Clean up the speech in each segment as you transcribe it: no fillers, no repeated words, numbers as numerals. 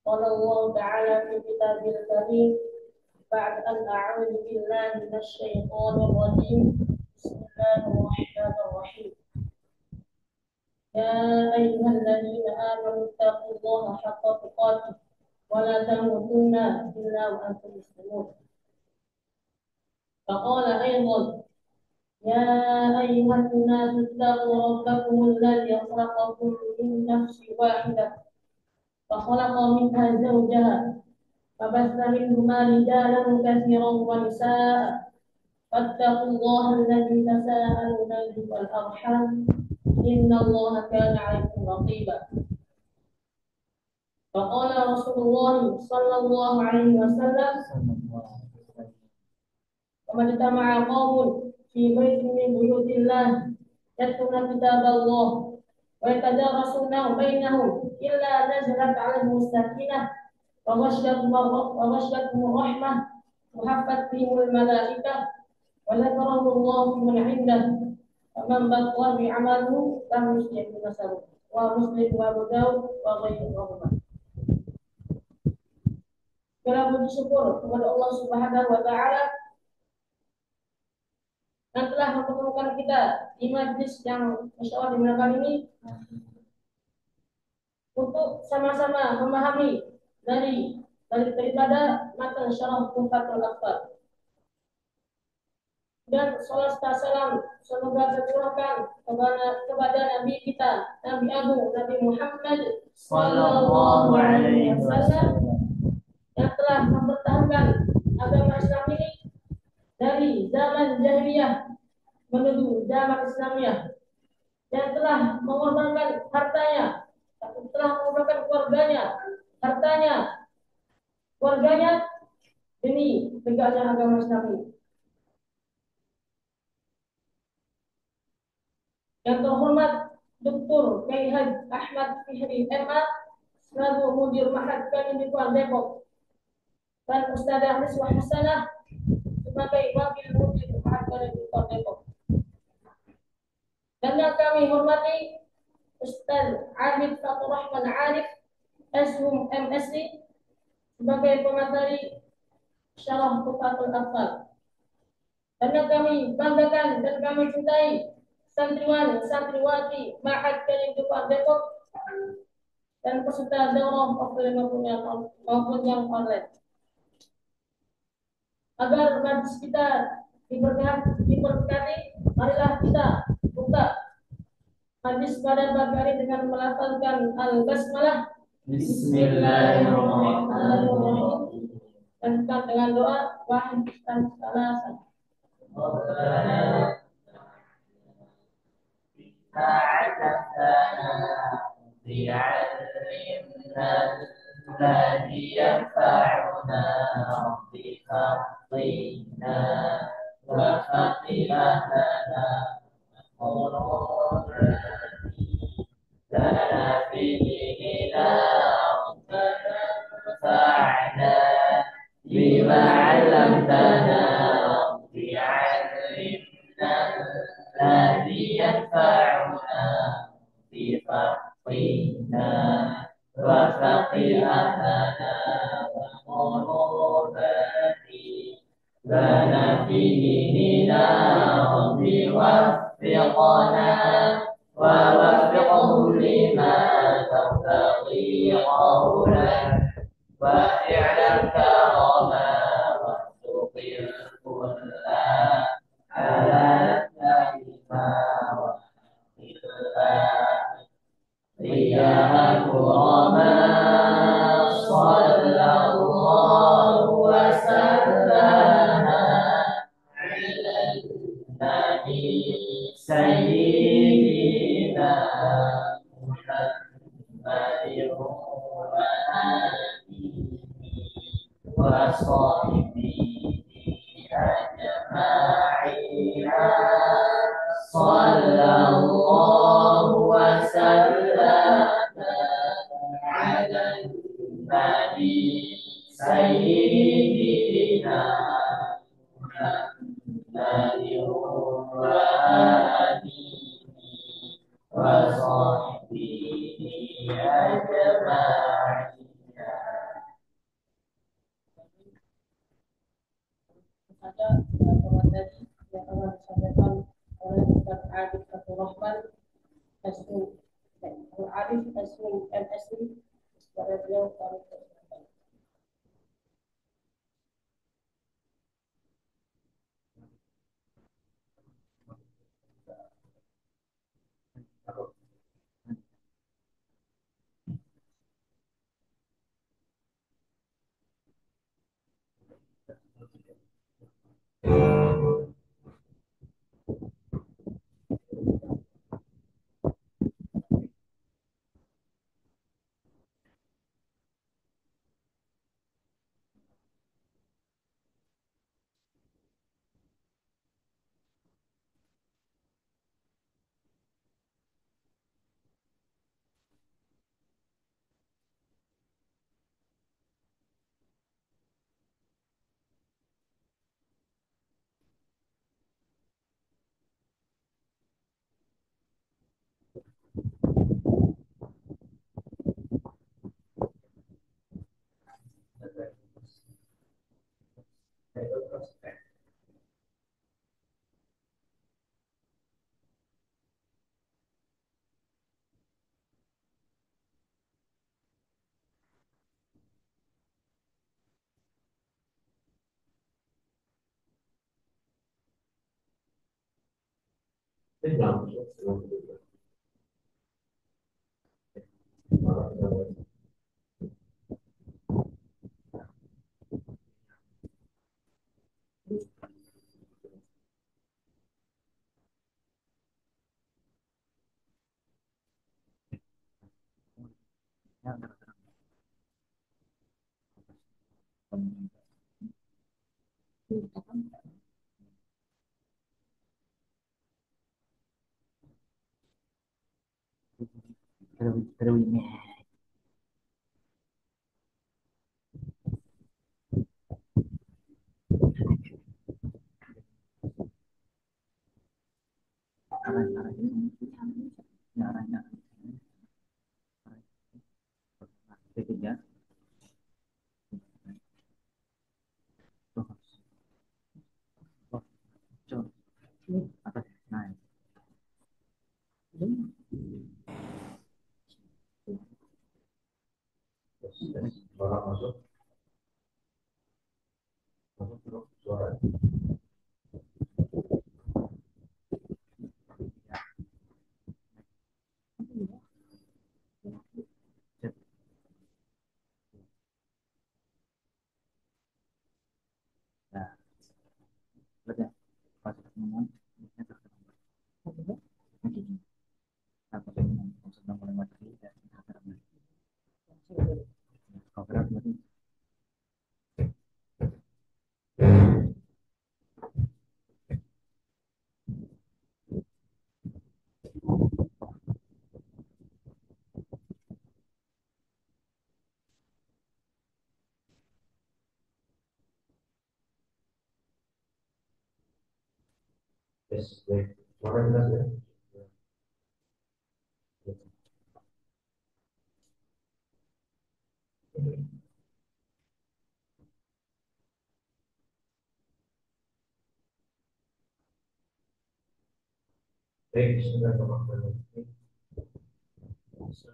قال الله تعالى في كتابه الكريم بعد أن أعوذ بالله من الشيطان الرجيم بسم الله الرحمن الرحيم يا أيها الذين آمنوا اتقوا الله حق تقاته ولا تموتن إلا وأنتم مسلمون. فقال أيضا يا أيها الناس اتقوا ربكم الذي خلقكم من نفس واحدة فخلق منها زوجها فبث منهما رجالا كثيرا ونساء فاتقوا الله الذي تساءلون به والأرحام إن الله كان عليكم رقيبا. فقال رسول الله صلى الله عليه وسلم ومن اجتمع قوم في بيت من بيوت الله يتلون كتاب الله ويتدارسونه بينهم إلا نزلت عليهم السكينة وغشيتهم الرحمة وحفت بهم الملائكة وذكرهم الله من عنده فمن بطل بعمله لم يشرك بنسبه ومسلم وابو داود وغيرهما. Segala puji syukur kepada Allah Subhanahu wa taala yang telah mempertemukan kita di majlis yang insyaallah dimuliakan ini untuk sama-sama memahami daripada matan syarah Tuhfatul Atfal. Dan salat salam semoga tercurahkan kepada Nabi kita, Nabi Agung, Nabi Muhammad sallallahu alaihi wasallam yang telah mempertahankan agama Islam ini dari zaman jahiliyah menuju zaman Islamiyah, yang telah mengorbankan hartanya, telah mengorbankan keluarganya demi tegaknya agama Islam ini. Yang terhormat Dr. Kiai Haji Ahmad Fihri MA selaku Mudir Mahad Pendidikan Depok dan Ustazah Niswah Hasanah sebagai Wakil Mudir Mahad Pendidikan Depok. Dan yang kami hormati Ustaz Arif Fatur Rahman Arif SHUM MSc sebagai pemateri syarah Tuhfatul Atfal. Dan yang kami banggakan dan kami cintai santriwan santriwati Ma'had Pendidikan Depok dan peserta daurah offline maupun yang online. Agar majlis kita diberkati, marilah kita buka majlis pada pagi hari dengan melafalkan al-basmalah Bismillahirrahmanirrahim dan dengan doa wahid dan salah. ليعلمنا الذي ينفعنا بخطينا وخطيئتنا قلوبنا لنا في ديننا ربنا انفعنا بما علمتنا رب علمنا الذي ينفعنا بفقهنا وفقهنا وقلوبنا لنا في ديننا رب وفقنا ووفقهم لما ترتضي قولك واعلم كرما وارزق الكل على نفسهما يا كرما صلى الله وسلم على النبي سيدنا محمد وآله وصحبه أجمعين صلى الله وسلم على النبي سيدنا محمد وآله وصحبه أجمعين ada materi yang akan disampaikan oleh Ustaz Adib Fatur Rahman SU Adib SU MSI kepada beliau kami persilakan.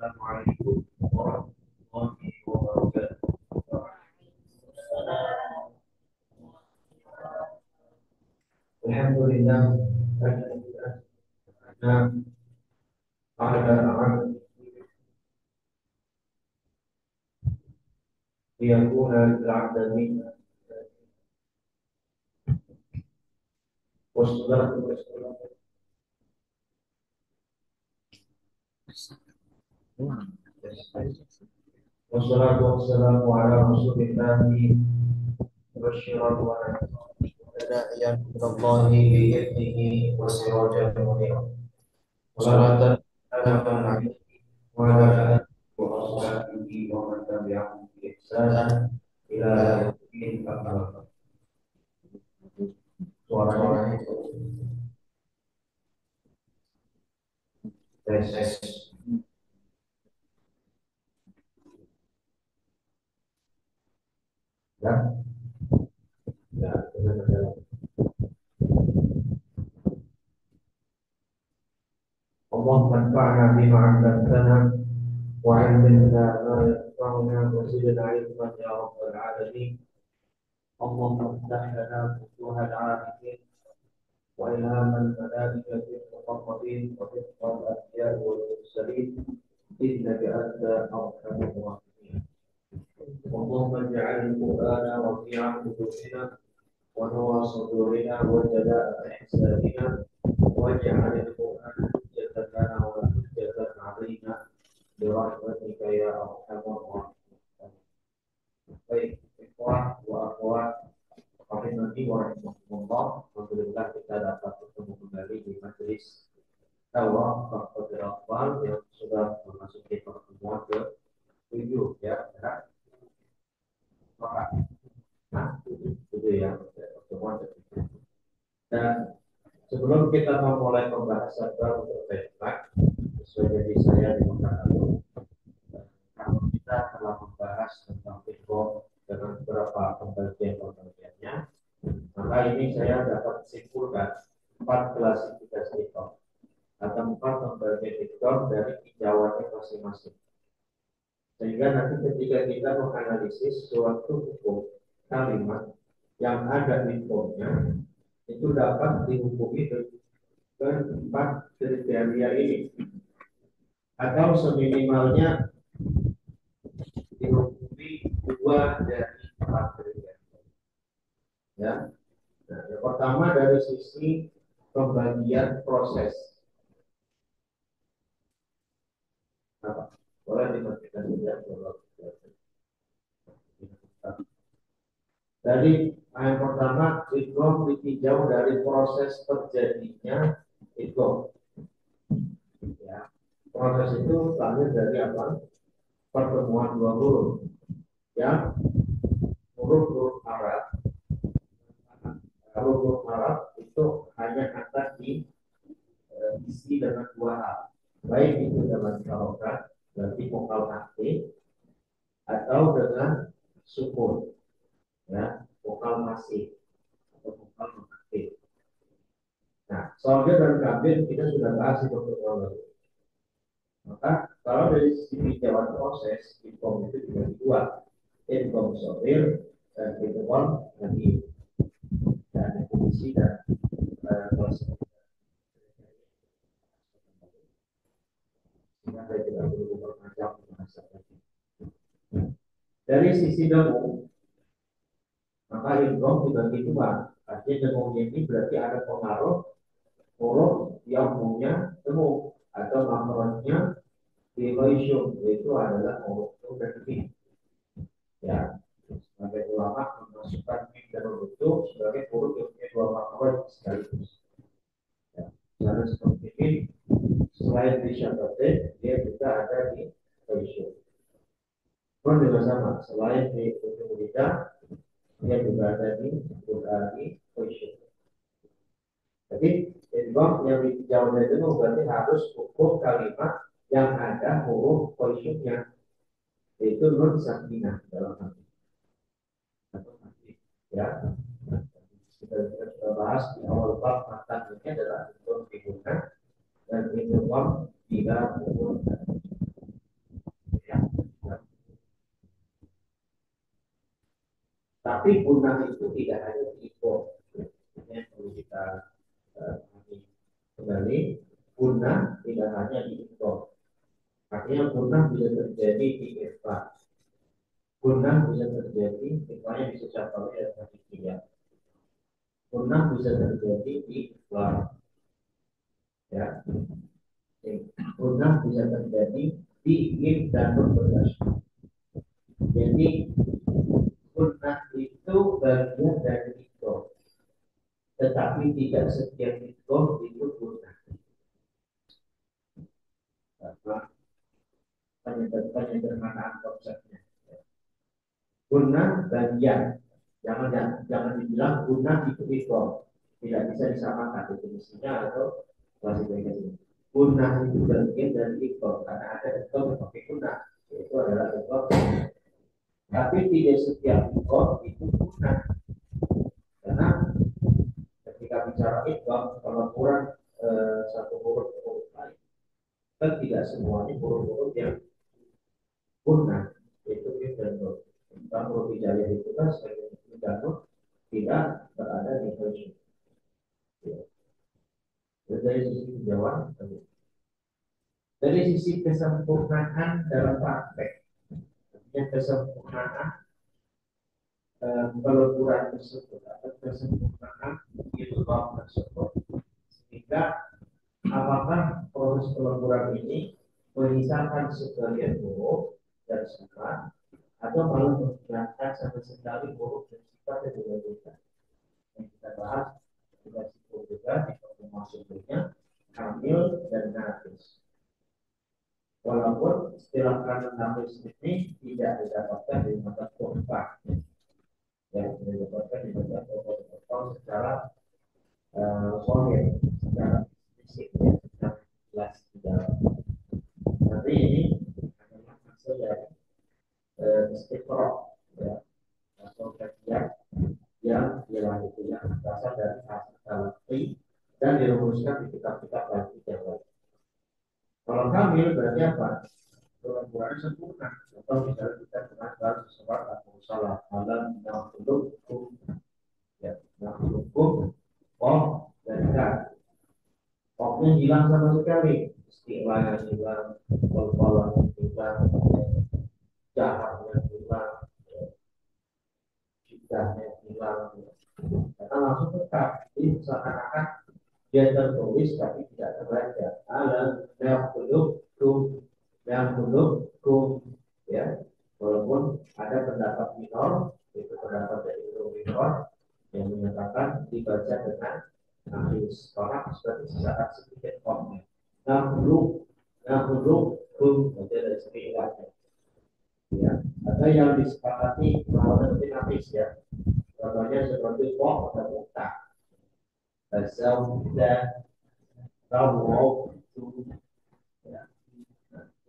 Assalamualaikum warahmatullahi wabarakatuh. Alhamdulillah, karena ada ليكون العبد منا والصلاة والسلام والصلاة والسلام على رسول الله مبشرا وداعيا إلى الله بإذنه وسراجا منيرا صلاة عليه وعلى آله وأصحابه ومن تبعهم بإحسان إلى يوم الدين أما بعد. Suaranya tes. Ya, ya, benar-benar. بما علمتنا وعلمنا ما ينفعنا وزدنا علما يا رب العالمين. اللهم افتح لنا فتوح العارفين وإلهام الملائكة المقربين وحفظ الأنبياء والمرسلين إنك أنت أرحم الراحمين. اللهم اجعل القرآن ربيع قلوبنا ونور صدورنا وجلاء أحزاننا واجعل القرآن حجة لنا وحجة علينا برحمتك يا أرحم الراحمين. Baik, ikhwah wa akhwat rahimani wa rahimakumullah. Alhamdulillah kita dapat bertemu kembali di majelis dakwah Fathul Afal yang sudah memasuki pertemuan ke-7 ya. Itu ya pertemuan ke-7. Dan sebelum kita memulai pembahasan baru terkait sesuai jadi saya di Makassar, kalau kita telah membahas tentang fiqh dengan beberapa pembagian-pembagiannya, maka ini saya dapat simpulkan 4 klasifikasi fiqh atau 4 pembagian fiqh dari tinjauannya masing-masing. Sehingga nanti ketika kita menganalisis suatu hukum kalimat yang ada fiqhnya, itu dapat dihukumi dengan 4 kriteria ini, atau seminimalnya dihukumi 2 dari 4 kriteria. Ya. Nah, yang pertama dari sisi pembagian proses. Apa? Boleh dimaksudkan ya. Jadi yang pertama itu ditinjau dari proses terjadinya itu. Ya. Proses itu lahir dari apa? Pertemuan 2 huruf. Ya. Huruf Arab. Huruf Arab itu hanya akan diisi dengan 2 hal. Baik itu dengan harokat, berarti vokal aktif, atau dengan sukun, ya, vokal masif atau vokal non-aktif. Nah, soalnya dan kabin kita sudah bahas itu lalu. Maka kalau dari sisi tinjauan proses, infom itu dibagi 2, infom sohir dan infom lagi, dan definisi dan proses. Saya tidak perlu memperpanjang pembahasan lagi. Dari sisi dengung, maka indrom dibagi 2. Artinya dengung ini berarti ada pengaruh huruf yang punya dengung atau makronya di loisyum, yaitu adalah huruf dan mim. Ya, sebagai ulama memasukkan mim dan huruf itu sebagai huruf yang punya 2 makro sekaligus. Ya, misalnya seperti mim, selain di syabatin, dia juga ada di loisyum. Pun juga sama, selain di ujung lidah, dia juga ada di loisyum. Jadi idgham yang dijauh dari itu berarti harus hukum kalimat yang ada huruf loisyumnya, yaitu nun sakinah dalam hati. Atau hati, ya. Kita sudah bahas di awal bab matan ini adalah idgham digunakan dan idgham tidak menggunakan. Ya. Tapi guna itu tidak hanya idgham. Ini yang perlu kita kembali. Guna tidak hanya di idgham. Artinya guna bisa terjadi di ikhfa. Guna bisa terjadi, ikhfanya bisa capai dan tidak. Guna bisa terjadi di ikhfa. Ya. Guna bisa terjadi di im dan berbagai. Jadi guna itu bagian dari idgham. Tetapi tidak setiap idgham itu guna. Penyederhanaan konsepnya. Guna bagian, jangan dibilang guna itu idgham. Tidak bisa disamakan definisinya atau klasifikasinya. Guna itu bagian dari idgham karena ada idgham yang pakai guna, yaitu adalah idgham. Tapi tidak setiap idgham itu guna. Karena ketika bicara idgham, kalau kurang satu huruf ke huruf lain, kan tidak semuanya huruf-huruf yang punah, itu mim dan nun. Tentang huruf hijaiyah itu kan sebagai mim dan nun tidak berada di huruf. Ya. Dari sisi penjawaan, dari sisi kesempurnaan dalam praktek, artinya kesempurnaan peleburan tersebut atau kesempurnaan ilmu tersebut, sehingga apakah proses peleburan ini menyisakan sebagian huruf dan sifat atau malah menghilangkan sama sekali huruf dan sifat yang dilakukan. Yang kita bahas juga sifat juga di pertemuan sebelumnya, hamil dan nafis. Walaupun istilah kanan nafis ini tidak didapatkan di mata Quran, yang didapatkan di mata Quran secara solid, secara fisik, secara jelas di dalam. Tapi ini adalah hasil dari istiqoroh, ya, atau kajian yang dilakukan berasal dari hasil talaqi dan dirumuskan di kitab-kitab hadis yang lain. Kalau hamil berarti apa? Peleburan sempurna. Atau misalnya kita pernah bahas sesuatu atau salah dalam hukum, ya, hukum, dan kan. Oknya hilang sama sekali. Istilahnya hilang, pol-polan hilang, jahatnya hilang, jidahnya hilang. Karena langsung tetap. Jadi seakan-akan dia tertulis tapi tidak terbaca. Alam yang belum ya, walaupun ada pendapat minor, itu pendapat dari Ibnu minor yang menyatakan dibaca dengan nafis, karena seperti sesaat sedikit formnya. Yang belum baca dari segi ilahnya. Ya, ada yang disepakati melawan nafis, ya. Contohnya seperti kok atau muta. Zauda, rawau, ya.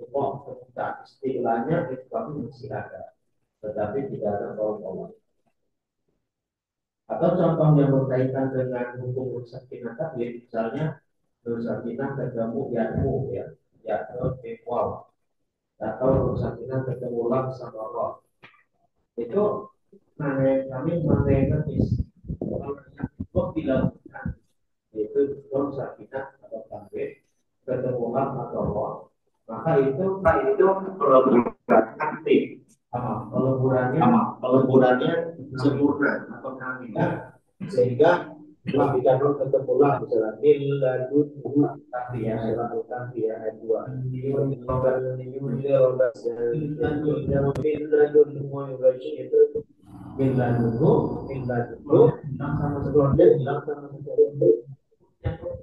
Kok muta istilahnya itu kami masih ada, tetapi tidak ada tolong. Atau contoh yang berkaitan dengan hukum sakinah taklid, misalnya sakinah ketemu yakmu, ya, yakmu wow, atau sakinah ketemu lam sama roh, itu kami menggunakan kalau yang itu dilakukan, yaitu sakinah atau taklid ketemu lam atau roh, maka itu peleburan aktif. Peleburannya sempurna atau kamilah, sehingga kita ketemu lah misalnya miladun ya ayat 2 itu hilang sama sekeluarga, hilang sama sekeluarga.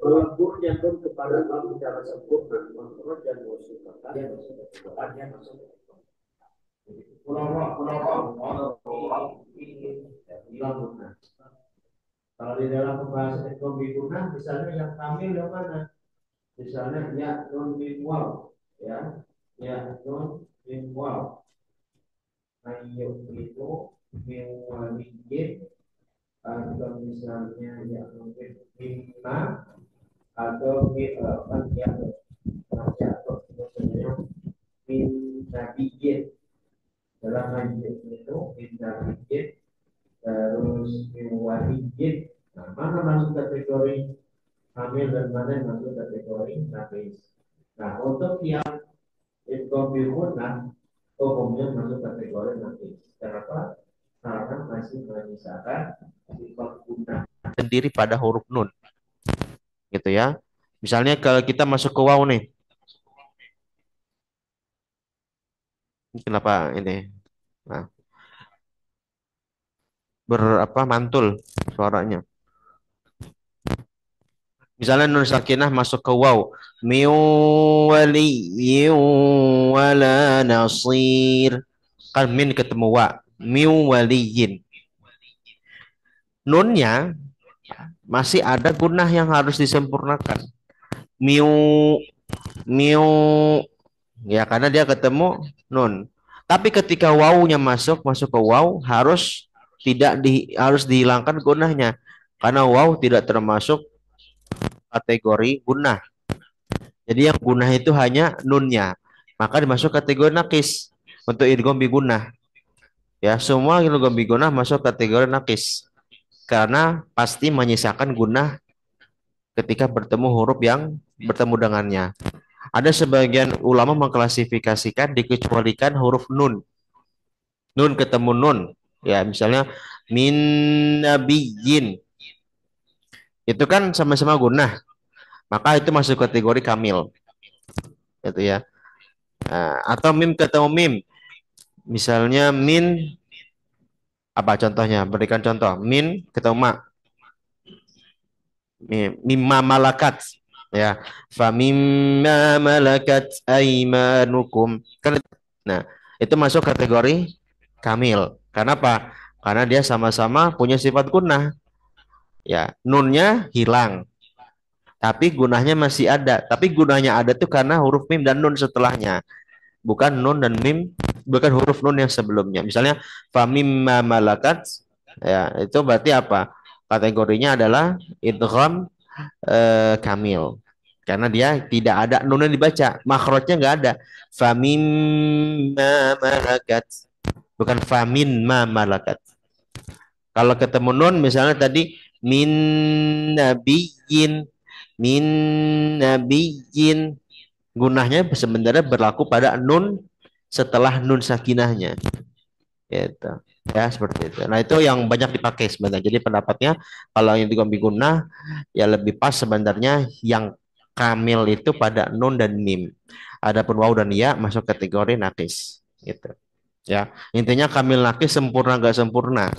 Pelebur jantung kepada Allah secara sempurna, menurut dan musibatnya masuk. Kalau di dalam pembahasan ekonomi guna, misalnya yang kamil yang mana? Misalnya ya non minimal, ya non minimal. Ayo itu minimalin, atau misalnya ya mungkin minna atau ya atau misalnya min nabiyin. Dalam hadis itu minta bidit, terus miwahidit. Nah, mana masuk kategori hamil dan mana yang masuk kategori nafis. Nah, untuk yang inkompilmunah umumnya masuk kategori nafis. Kenapa? Karena masih menyisakan sifat guna sendiri pada huruf nun, gitu ya. Misalnya kalau kita masuk ke waw nih, kenapa ini? Nah, mantul suaranya. Misalnya nun sakinah masuk ke waw, min waliyyin wala nasir. Kan min ketemu wa, min waliyyin. Nunnya masih ada gunnah yang harus disempurnakan. Miu miu, ya, karena dia ketemu nun. Tapi ketika wawunya masuk ke waw, harus dihilangkan gunnahnya, karena waw tidak termasuk kategori gunnah. Jadi yang gunah itu hanya nunnya. Maka dimasuk kategori nakis untuk idgham bi gunah. Ya, semua idgham bi gunah masuk kategori nakis karena pasti menyisakan gunah ketika bertemu huruf yang bertemu dengannya. Ada sebagian ulama mengklasifikasikan dikecualikan huruf nun. Nun ketemu nun. Ya, misalnya min nabiyyin. Itu kan sama-sama gunah. Maka itu masuk kategori kamil. Gitu ya. Nah, atau mim ketemu mim. Misalnya min apa contohnya? Berikan contoh. Min ketemu ma. Mimma malakat. Ya. Fa mimma malakat aimanukum. Kan, nah, itu masuk kategori kamil. Karena apa? Karena dia sama-sama punya sifat gunah. Ya, nunnya hilang, tapi gunanya masih ada. Tapi gunanya ada tuh karena huruf mim dan nun setelahnya, bukan nun dan mim, bukan huruf nun yang sebelumnya. Misalnya famimma malakat, ya itu berarti apa? Kategorinya adalah idgham kamil. Karena dia tidak ada nun yang dibaca, makhrajnya nggak ada. Famimma malakat, bukan famin ma malakat. Kalau ketemu nun misalnya tadi min nabiyyin, min nabiyyin, gunahnya sebenarnya berlaku pada nun setelah nun sakinahnya, gitu. Ya seperti itu. Nah itu yang banyak dipakai sebenarnya. Jadi pendapatnya kalau yang digambi gunah ya lebih pas sebenarnya yang kamil itu pada nun dan mim. Adapun waw dan ya masuk kategori nakis. Gitu. Ya intinya kamil nakis sempurna gak sempurna.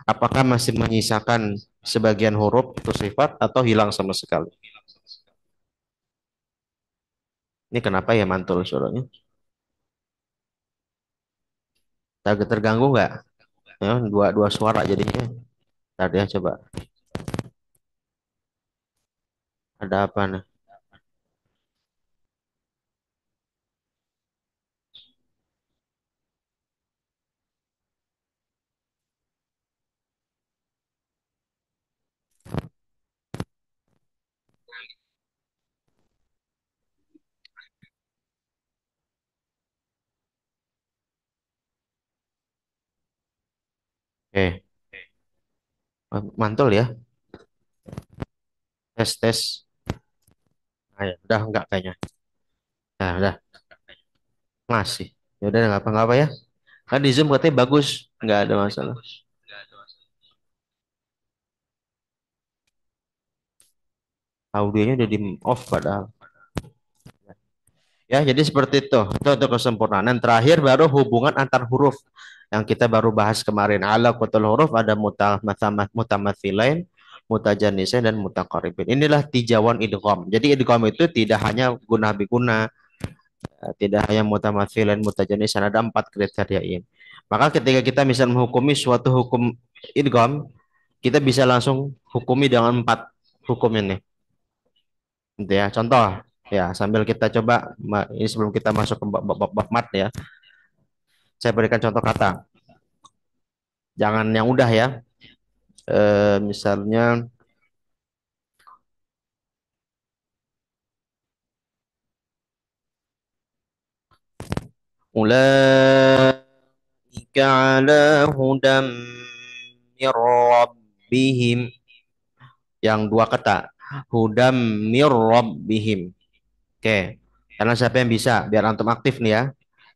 Apakah masih menyisakan sebagian huruf atau sifat atau hilang sama sekali? Ini kenapa ya mantul suaranya? Agak terganggu nggak? Ya, dua dua suara jadinya. Tadi ya coba. Ada apa nih? Oke, mantul ya. Tes tes. Nah, ya, udah enggak kayaknya. Nah, udah masih. Ya udah nggak apa ya. Kan di Zoom katanya bagus, nggak ada masalah. Audionya udah di off padahal. Ya, jadi seperti itu. Itu untuk kesempurnaan. Dan terakhir baru hubungan antar huruf yang kita baru bahas kemarin. Ala kutul huruf ada mutamatsilain, mutajanisain dan mutaqaribin. Inilah tijawan idgham. Jadi idgham itu tidak hanya guna biguna, tidak hanya mutamatsilain, mutajanisain, ada empat kriteria ini. Maka ketika kita misal menghukumi suatu hukum idgham, kita bisa langsung hukumi dengan empat hukum ini. Gitu ya. Contoh ya sambil kita coba ini sebelum kita masuk ke bab mat ya, saya berikan contoh kata. Jangan yang udah ya. Misalnya ulaika ala hudam mir rabbihim, yang dua kata hudam mir rabbihim. Oke, karena siapa yang bisa biar antum aktif nih ya.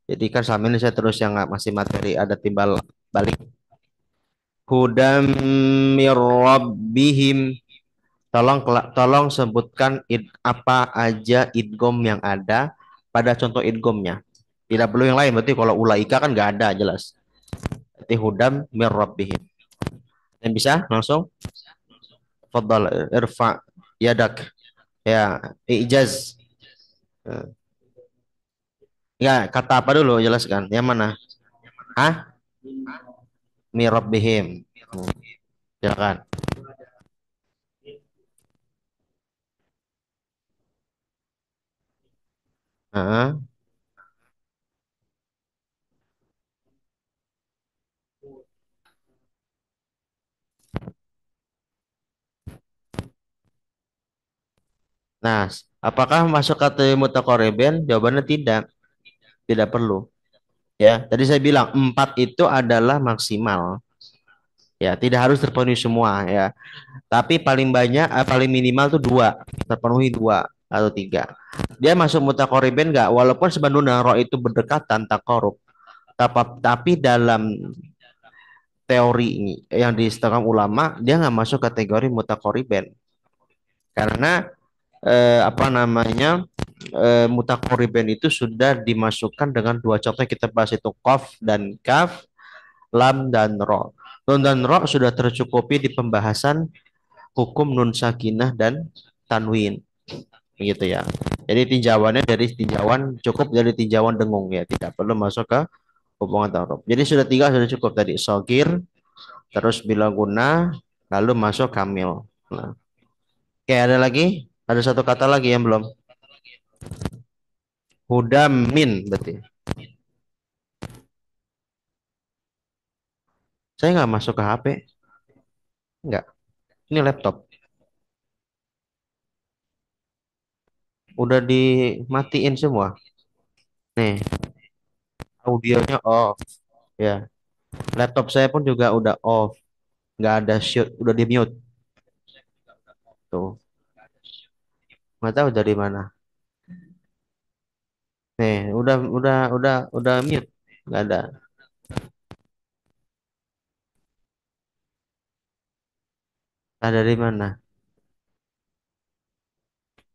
Jadi kan selama ini saya terus yang nggak masih materi ada timbal balik. Hudam mir rabbihim. Tolong sebutkan apa aja idgom yang ada pada contoh idgomnya. Tidak perlu yang lain. Berarti kalau ulaika kan nggak ada jelas. Berarti hudam mir rabbihim. Yang bisa langsung fadal irfa yadak. Ya, ijaz. Ya, kata apa dulu jelaskan. Yang mana? Ah, mir rabbihim. Silakan. Heeh. Nah, Apakah masuk kategori mutaqaribain? Jawabannya tidak, tidak perlu. Ya, tadi saya bilang empat itu adalah maksimal. Ya, tidak harus terpenuhi semua ya. Tapi paling banyak, paling minimal tuh dua, terpenuhi dua atau tiga. Dia masuk mutaqaribain nggak? Walaupun sebenarnya roh itu berdekatan takarub, tapi dalam teori yang diistilah ulama dia nggak masuk kategori mutaqaribain karena apa namanya mutaqaribain itu sudah dimasukkan dengan dua contoh yang kita bahas itu qaf dan kaf, lam dan ro. Nun dan ro sudah tercukupi di pembahasan hukum nun sakinah dan tanwin gitu ya. Jadi tinjauannya dari tinjauan cukup dari tinjauan dengung ya, tidak perlu masuk ke hubungan ta'aruf. Jadi sudah tiga sudah cukup tadi sogir, terus bila guna, lalu masuk kamil. Nah, oke ada lagi? Ada satu kata lagi yang belum. Hudamin berarti. Saya nggak masuk ke HP. Nggak. Ini laptop. Udah dimatiin semua. Nih, audionya off. Ya. Laptop saya pun juga udah off. Nggak ada shoot. Udah di mute. Tuh. Nggak tahu dari mana. Nih, udah mute. Nggak ada. Ah, dari mana?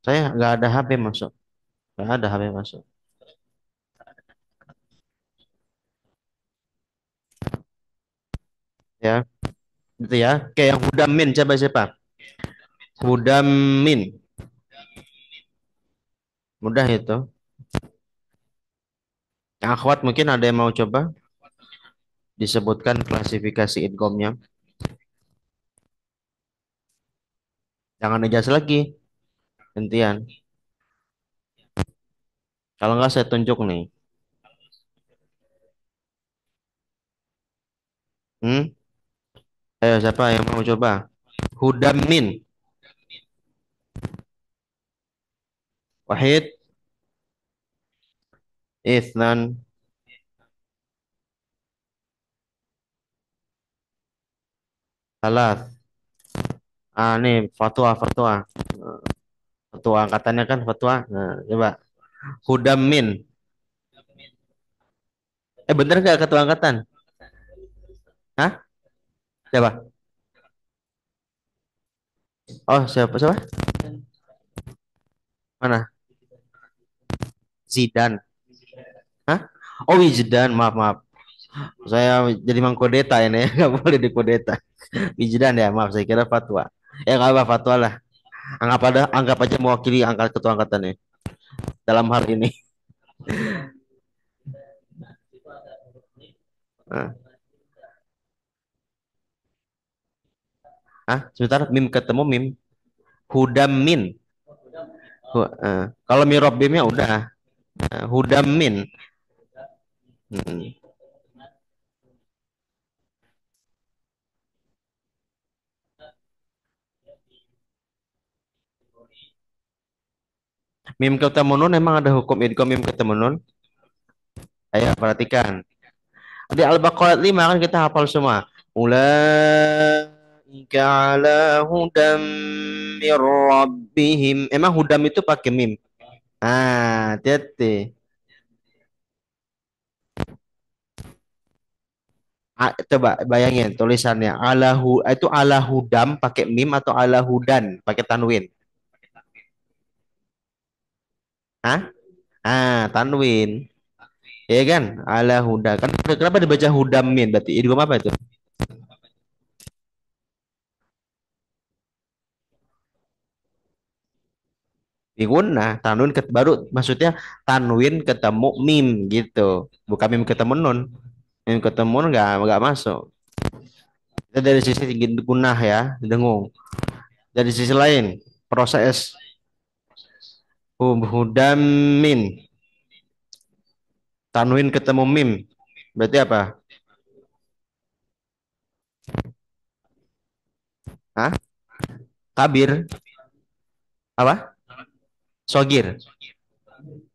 Saya nggak ada HP masuk. Nggak ada HP masuk. Ya, gitu ya. Kayak yang Hudamin coba siapa? Hudamin. Mudah itu. Yang akhwat mungkin ada yang mau coba disebutkan klasifikasi idghamnya. Jangan ngejas lagi. Gantian. Kalau nggak saya tunjuk nih. Hmm? Ayo siapa yang mau coba? Hudamin. Wahid. Ithnan. Salat. Ah, nih fatwa, fatwa. Fatwa angkatannya kan fatwa. Nah, coba. Hudamin. Bener nggak ketua angkatan? Hah? Siapa? Oh, siapa? Siapa? Mana? Zidan. Hah? Oh, Wijdan. Maaf, maaf. Saya jadi mengkodeta ini ya. Nggak boleh dikodeta. Wijdan ya, maaf. Saya kira fatwa. Ya, nggak apa fatwa lah. Anggap aja mewakili angkat ketua angkatannya dalam hal ini. Nah. Sebentar. Mim ketemu mim. Hudamin. Kalau mirobimnya udah. Hudamin. Hmm. Mim ketemu nun emang ada hukum idgham mim ketemu nun? Ayo perhatikan. Di Al-Baqarah 5 kan kita hafal semua. Ulaika ala hudam mir rabbihim. Emang hudam itu pakai mim. Hati-hati. Coba bayangin tulisannya. Itu ala hudam pakai mim atau ala hudan pakai tanwin. Hah? Tanwin. Ya kan? Ala huda. Kan kenapa dibaca hudamin? Berarti idgham apa itu? Nah, tanwin baru maksudnya tanwin ketemu mim gitu. Bukan mim ketemu nun. Mim ketemu nun nggak masuk. Itu dari sisi gunah ya, dengung. Dari sisi lain, proses hudamin. Tanwin ketemu mim. Berarti apa? Hah? Kabir. Apa? Sogir,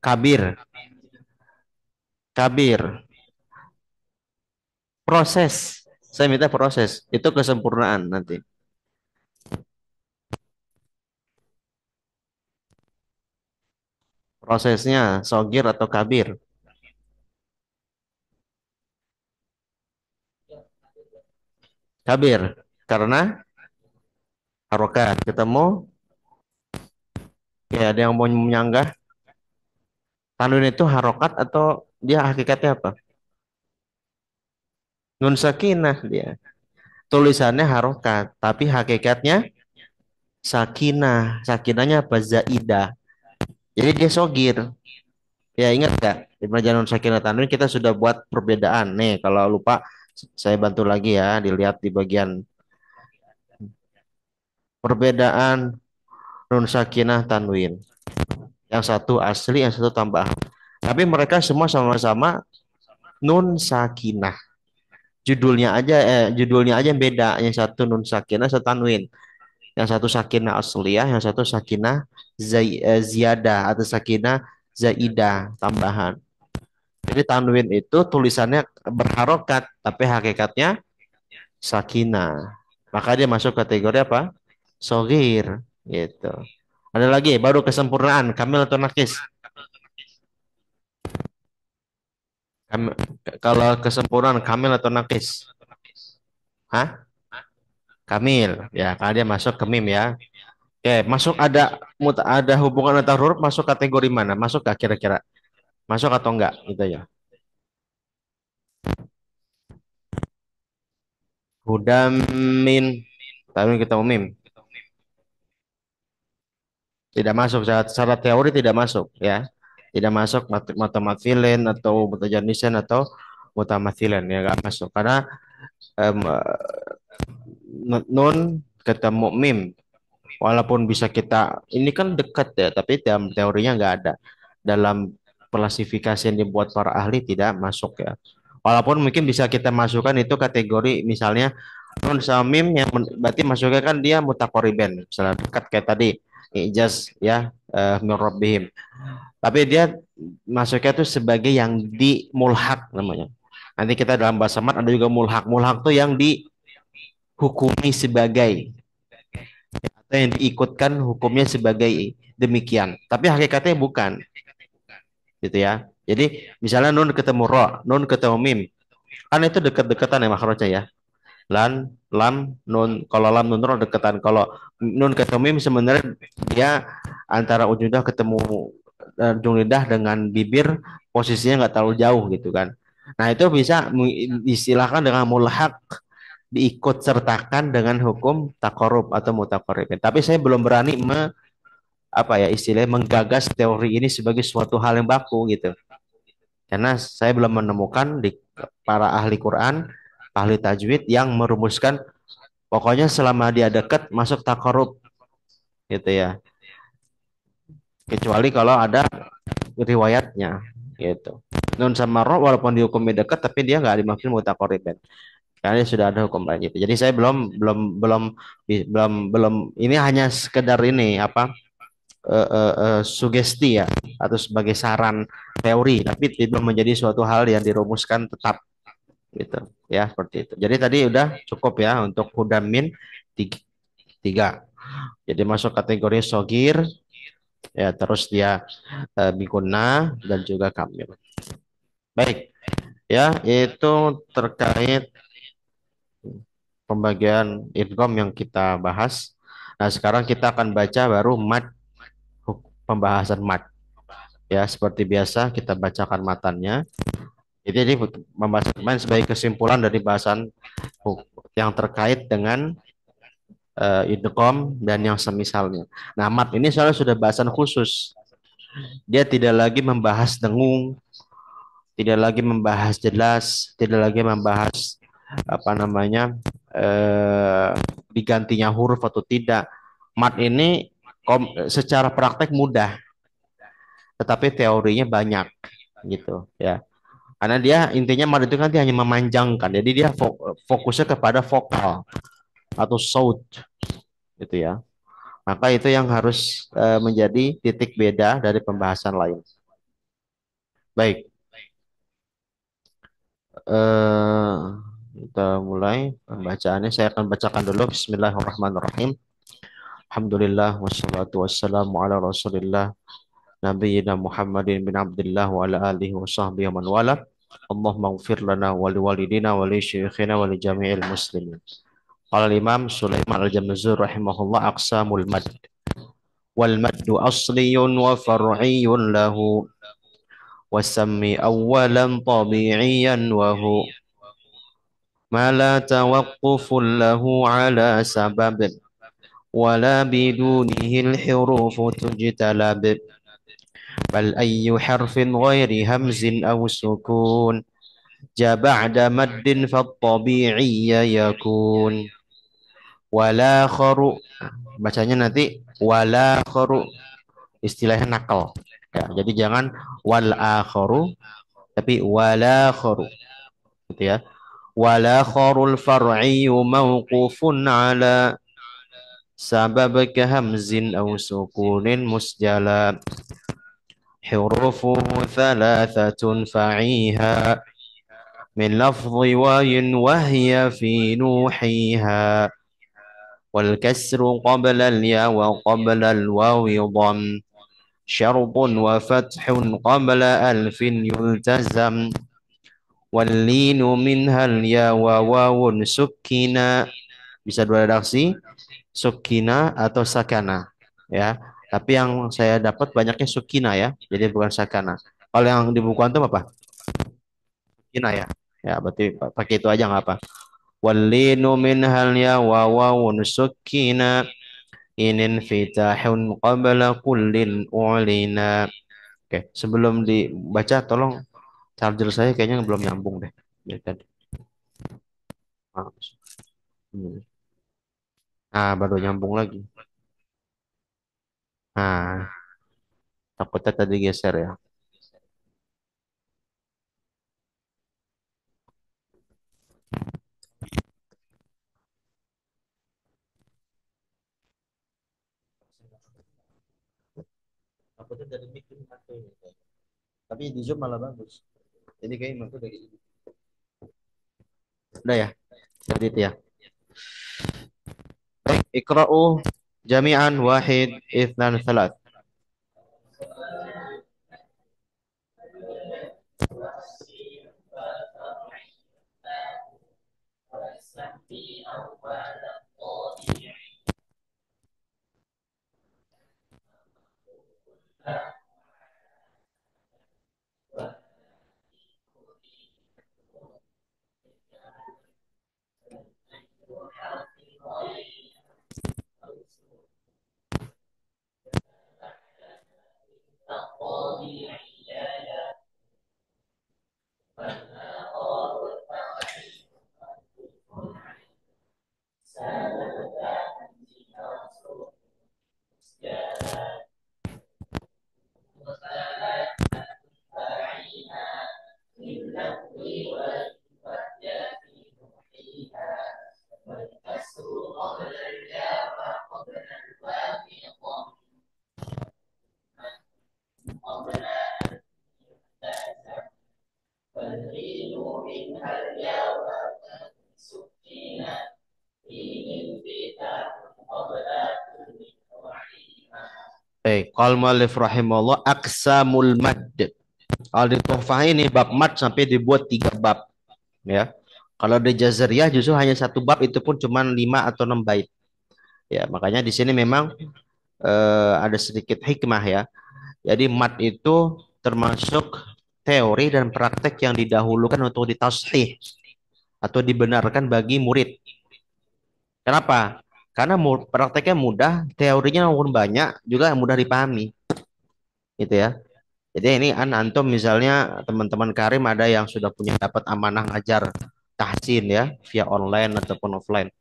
kabir, kabir. Proses. Saya minta proses. Itu kesempurnaan nanti. Prosesnya sogir atau kabir. Kabir. Karena harokat. Ketemu. Ya, ada yang mau menyanggah. Tanwin itu harokat atau dia hakikatnya apa? Nun sakinah dia. Tulisannya harokat. Tapi hakikatnya sakinah. Sakinahnya apa? Zaidah. Jadi dia sogir. Ya ingat nggak di pelajaran Sakinah Tanwin kita sudah buat perbedaan. Nih kalau lupa saya bantu lagi ya dilihat di bagian perbedaan Nun Sakinah Tanwin. Yang satu asli, yang satu tambahan. Tapi mereka semua sama-sama Nun Sakinah. Judulnya aja yang beda. Yang satu Nun Sakinah, satu Tanwin. Yang satu Sakinah asliyah, yang satu Sakinah ziyadah atau Sakinah zaidah tambahan. Jadi tanwin itu tulisannya berharokat, tapi hakikatnya sakinah. Maka dia masuk kategori apa? Sogir, gitu. Ada lagi, baru kesempurnaan, kamil atau nakis? Kalau kesempurnaan, kamil atau nakis? Hah? Kamil, ya, karena dia masuk ke mim ya. Oke, masuk ada hubungan antar huruf masuk kategori mana? Masuk gak kira-kira? Masuk atau enggak? Gitu ya. Hudamin, tapi kita mim. Tidak masuk secara teori tidak masuk ya. Tidak masuk mutamatsilen atau mutajannisan atau mutamatsilan ya nggak masuk karena em, nun ketemu mim walaupun bisa kita ini kan dekat ya tapi dalam teorinya nggak ada dalam klasifikasi yang dibuat para ahli tidak masuk ya walaupun mungkin bisa kita masukkan itu kategori misalnya nun sama mim yang berarti masuknya kan dia mutakoriben misalnya dekat kayak tadi ijaz ya min rabbihim tapi dia masuknya tuh sebagai yang di mulhak namanya. Nanti kita dalam bahasa mat ada juga mulhak. Mulhak tuh yang dihukumi sebagai atau yang diikutkan hukumnya sebagai demikian. Tapi hakikatnya bukan, gitu ya. Jadi misalnya nun ketemu ro, nun ketemu mim, kan itu dekat-dekatan ya makhrajnya ya. Lan, lam, nun. Kalau lam nun ro dekatan. Kalau nun ketemu mim sebenarnya dia antara ujung lidah ketemu ujung lidah dengan bibir posisinya nggak terlalu jauh gitu kan. Nah itu bisa istilahkan dengan mulhak diikut sertakan dengan hukum takorub atau mutakoribin. Tapi saya belum berani apa ya istilahnya menggagas teori ini sebagai suatu hal yang baku gitu. Karena saya belum menemukan di para ahli Quran, ahli tajwid yang merumuskan pokoknya selama dia dekat masuk takorub gitu ya. Kecuali kalau ada riwayatnya gitu. Nun sama roh walaupun dihukumi dekat tapi dia nggak dimaksud mutakoribin karena dia sudah ada hukum lain gitu. Jadi saya belum ini hanya sekedar ini apa sugesti ya atau sebagai saran teori tapi tidak menjadi suatu hal yang dirumuskan tetap gitu ya seperti itu. Jadi tadi udah cukup ya untuk hudamin tiga, tiga. Jadi masuk kategori sogir ya terus dia biguna dan juga kamil. Baik, ya itu terkait pembagian idgham yang kita bahas. Nah, sekarang kita akan baca baru pembahasan mat. Ya, seperti biasa kita bacakan matannya. Jadi ini pembahasan sebagai kesimpulan dari bahasan yang terkait dengan idgham dan yang semisalnya. Nah, mat ini sudah bahasan khusus. Dia tidak lagi membahas dengung, tidak lagi membahas jelas, tidak lagi membahas apa namanya digantinya huruf atau tidak. Mat ini secara praktek mudah, tetapi teorinya banyak gitu ya. Karena dia intinya mat itu kan dia hanya memanjangkan, jadi dia fokusnya kepada vokal atau saut gitu ya. Maka itu yang harus menjadi titik beda dari pembahasan lain. Baik, eh, kita mulai pembacaannya. Saya akan bacakan dulu. Bismillahirrahmanirrahim. Alhamdulillah wassalatu wassalamu ala Rasulillah Nabiyyina Muhammadin bin Abdullah wa ala alihi wa sahbihi wa man wala. Allahumma ighfir lana wa li walidina wa li syuyukhina wa li jami'il muslimin. Qala Imam Sulaiman Al-Jamzur rahimahullah aqsamul mad. Wal maddu asliyun wa far'iyyun lahu wasammi awwalan tabi'iyan wa hu ma la tawaqqufun lahu ala sabab wala bidunihi al-hurufu tujtalab bal ayyu harfin ghairi hamzin aw sukun ja ba'da maddin fattabi'iyya yakun wala kharu, bacanya nanti wala kharu, istilahnya nakal ya, jadi jangan wal akharu tapi wala kharu gitu ya. Wala kharul far'i mawqufun ala sabab kahamzin aw sukunin musjala hurufuhu thalathatun fa'iha min lafzi wayin wahya fi nuhiha wal kasru qabla al ya wa qabla al wawi dham syartun wa fathun qabla alfin yultazam wal linu minhal ya wa wawun sukkina, bisa dua redaksi, sukina atau sakana ya. Tapi yang saya dapat banyaknya sukina ya, jadi bukan sakana. Kalau yang di buku antum apa? Sukina ya. Ya, berarti pakai itu aja nggak apa. Wallinu minhal ya wa wawun sukina inin fitahun qabla kullin ulina. Oke, sebelum dibaca tolong charger saya kayaknya belum nyambung deh. Ya, tadi. Nah, baru nyambung lagi. Nah, takutnya tadi geser ya. Takutnya dari mic ini mati. Tapi di Zoom malah bagus. Jadi kayaknya itu dari ini. Udah ya, jadi itu ya. Baik, ikra'u jami'an wahid ithnan salat. Baik, qal mu'allif rahimahullah aqsamul mad. Kalau di Tuhfah ini bab mad sampai dibuat 3 bab ya. Kalau di Jazariyah justru hanya 1 bab, itu pun cuma 5 atau 6 bait. Ya, makanya di sini memang ada sedikit hikmah ya. Jadi mad itu termasuk teori dan praktek yang didahulukan untuk ditashih atau dibenarkan bagi murid. Kenapa? Karena prakteknya mudah, teorinya maupun banyak, juga mudah dipahami. Gitu ya. Jadi ini antum misalnya teman-teman Karim ada yang sudah punya dapat amanah ngajar tahsin ya via online ataupun offline.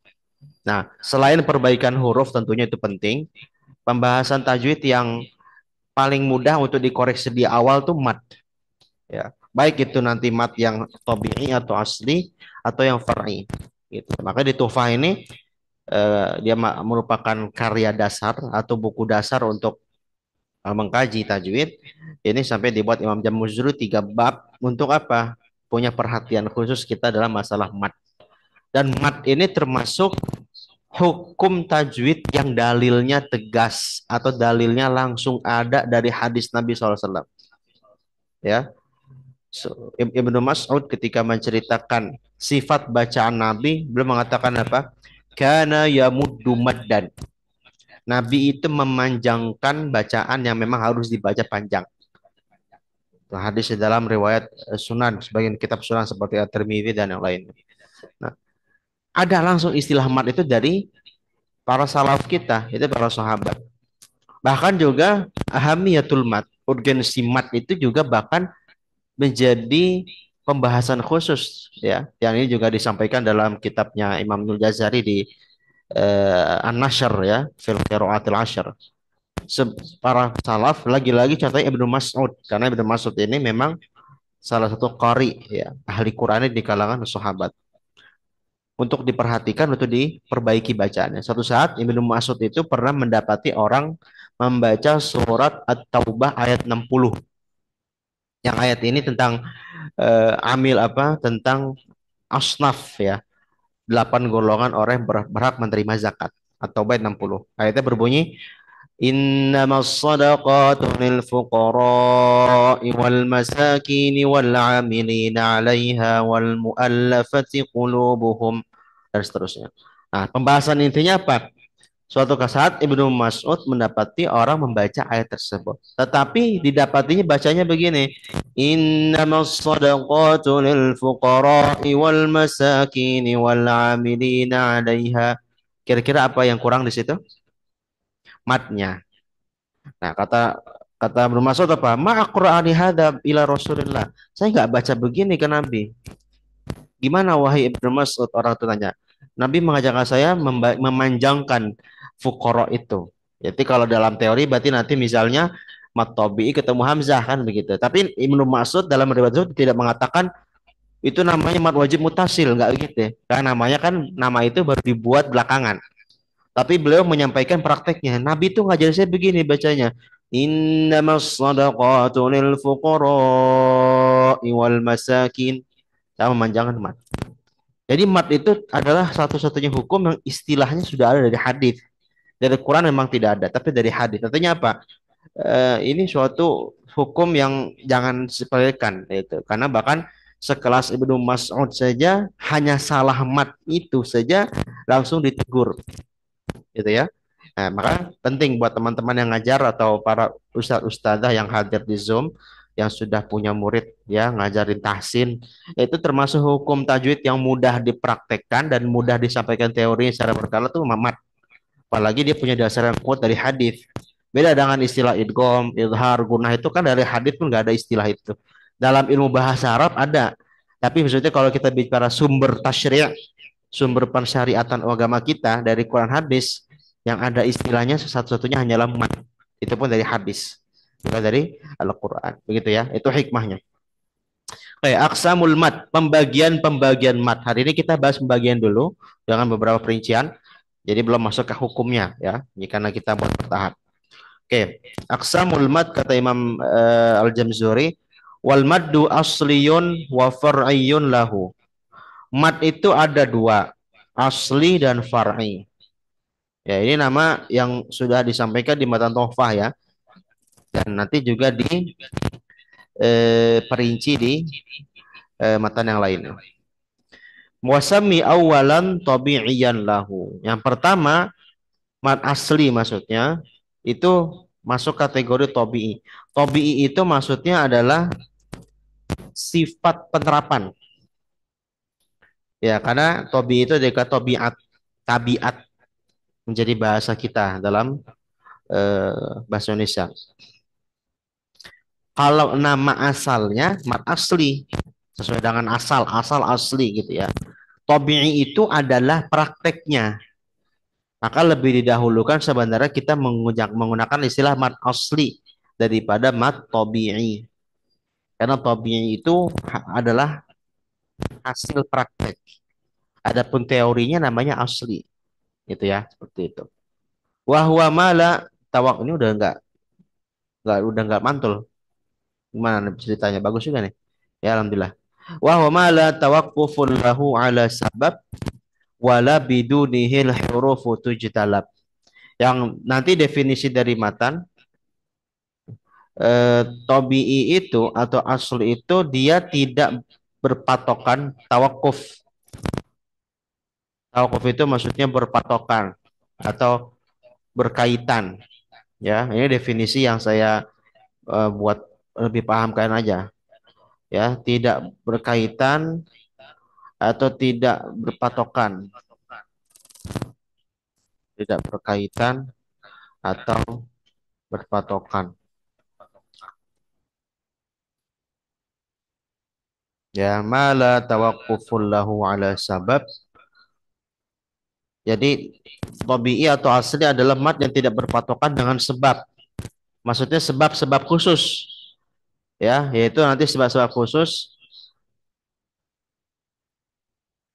Nah, selain perbaikan huruf tentunya itu penting, pembahasan tajwid yang paling mudah untuk dikoreksi di awal tuh mat ya. Baik itu nanti mat yang tabi'i atau asli atau yang far'i gitu. Maka di Tuhfah ini dia merupakan karya dasar atau buku dasar untuk mengkaji tajwid. Ini sampai dibuat Imam Jamuzuri 3 bab untuk apa? Punya perhatian khusus kita dalam masalah mat. Dan mat ini termasuk hukum tajwid yang dalilnya tegas atau dalilnya langsung ada dari hadis Nabi SAW. Ya, Ibnu Mas'ud ketika menceritakan sifat bacaan Nabi, beliau mengatakan apa? Kana yamuddu maddan. Nabi itu memanjangkan bacaan yang memang harus dibaca panjang. Hadis di dalam riwayat Sunan, sebagian kitab Sunan seperti At-Tirmidzi dan yang lain. Nah, ada langsung istilah mat itu dari para salaf kita, itu para sahabat. Bahkan juga ahamiyatul mat, urgensi mat itu juga bahkan menjadi pembahasan khusus ya. Yang ini juga disampaikan dalam kitabnya Imam Nul Jazari di An-Nashr ya, fil qiraatil ashr. Para salaf lagi-lagi contohnya Ibnu Mas'ud karena Ibnu Mas'ud ini memang salah satu qari ya, ahli Quran di kalangan sahabat. Untuk diperhatikan untuk diperbaiki bacaannya. Suatu saat Ibnu Mas'ud itu pernah mendapati orang membaca surat At-Taubah ayat 60. Yang ayat ini tentang amil apa? Tentang asnaf ya. 8 golongan orang yang berhak menerima zakat. At-Taubah ayat 60. Ayatnya berbunyi Innamas sadaqatu lil fuqara'i wal masakini wal 'amilina 'alaiha wal mu'allafati qulubuhum dan seterusnya. Nah, pembahasan intinya apa? Suatu saat Ibnu Mas'ud mendapati orang membaca ayat tersebut. Tetapi didapatinya bacanya begini. Innamas sadaqatu lil fuqara'i wal masakini wal 'amilina 'alaiha. Kira-kira apa yang kurang di situ? Matnya. Nah, kata kata Ibnu Mas'ud apa? Ma aqra'ani hadza ila Rasulillah. Saya nggak baca begini ke Nabi. Gimana wahai Ibnu Mas'ud? Orang itu tanya. Nabi mengajarkan saya memanjangkan fukoro itu. Jadi kalau dalam teori berarti nanti misalnya mat tabi'i ketemu hamzah kan begitu. Tapi Ibnu Mas'ud dalam riwayat itu tidak mengatakan itu namanya mat wajib mutasil, nggak gitu. Karena namanya kan nama itu baru dibuat belakangan. Tapi beliau menyampaikan prakteknya. Nabi itu ngajarin saya begini bacanya. Innamas sadaqatu lil fuqara'i wal masakin. Saya memanjangkan mat. Jadi mat itu adalah satu-satunya hukum yang istilahnya sudah ada dari hadis. Dari Quran memang tidak ada, tapi dari hadis. Artinya apa? Ini suatu hukum yang jangan sepelekan itu. Karena bahkan sekelas Ibnu Mas'ud saja hanya salah mat itu saja langsung ditegur, gitu ya. Nah, maka penting buat teman-teman yang ngajar atau para ustadz-ustadzah yang hadir di Zoom yang sudah punya murid ya ngajarin tahsin itu termasuk hukum tajwid yang mudah dipraktekkan dan mudah disampaikan teori secara berkala tuh mamat. Apalagi dia punya dasar yang kuat dari hadis. Beda dengan istilah idgham, idhar, gunah itu kan dari hadis pun nggak ada istilah itu. Dalam ilmu bahasa Arab ada. Tapi maksudnya kalau kita bicara sumber tasyri', sumber pensyariatan agama kita dari Quran hadis yang ada istilahnya satu-satunya hanyalah mat. Itu pun dari hadis, bukan dari Al-Quran. Begitu ya, itu hikmahnya. Oke, aksamul mat, pembagian-pembagian mat. Hari ini kita bahas pembagian dulu dengan beberapa perincian. Jadi belum masuk ke hukumnya ya, ini karena kita buat bertahap. Oke, aksamul mat kata Imam Al-Jamzuri, wal maddu asliyun wa far'iyun lahu. Mat itu ada dua, asli dan far'i. Ya, ini nama yang sudah disampaikan di matan Tuhfah ya. Dan nanti juga perinci di matan yang lain. Wasami awalan tabi'iyan lahu. Yang pertama, mat asli maksudnya itu masuk kategori tabi'i. Tabi'i itu maksudnya adalah sifat penerapan. Ya, karena tabi'i itu dekat tabiat, tabiat menjadi bahasa kita dalam bahasa Indonesia. Kalau nama asalnya mat asli sesuai dengan asal asli gitu ya. Tabi'i itu adalah prakteknya. Maka lebih didahulukan sebenarnya kita menggunakan istilah mat asli daripada mat tabi'i. Karena tabi'i itu adalah hasil praktek. Adapun teorinya namanya asli. Gitu ya, seperti itu. Wahwa mala tawak ini udah nggak mantul. Gimana nih ceritanya? Bagus juga nih. Ya alhamdulillah. Wahwa mala tawaqqufun lahu ala sabab wala bidunihil hurufu tujtalab. Yang nanti definisi dari matan tobi'i itu atau asli itu dia tidak berpatokan tawakuf. Tawakuf itu maksudnya berpatokan atau berkaitan. Ya, ini definisi yang saya buat lebih paham kalian aja. Ya, tidak berkaitan atau tidak berpatokan, tidak berkaitan atau berpatokan. Ya, mala tawaqqufun lahu ala sabab. Jadi tabi'i atau asli adalah mat yang tidak berpatokan dengan sebab. Maksudnya sebab-sebab khusus, ya, yaitu nanti sebab-sebab khusus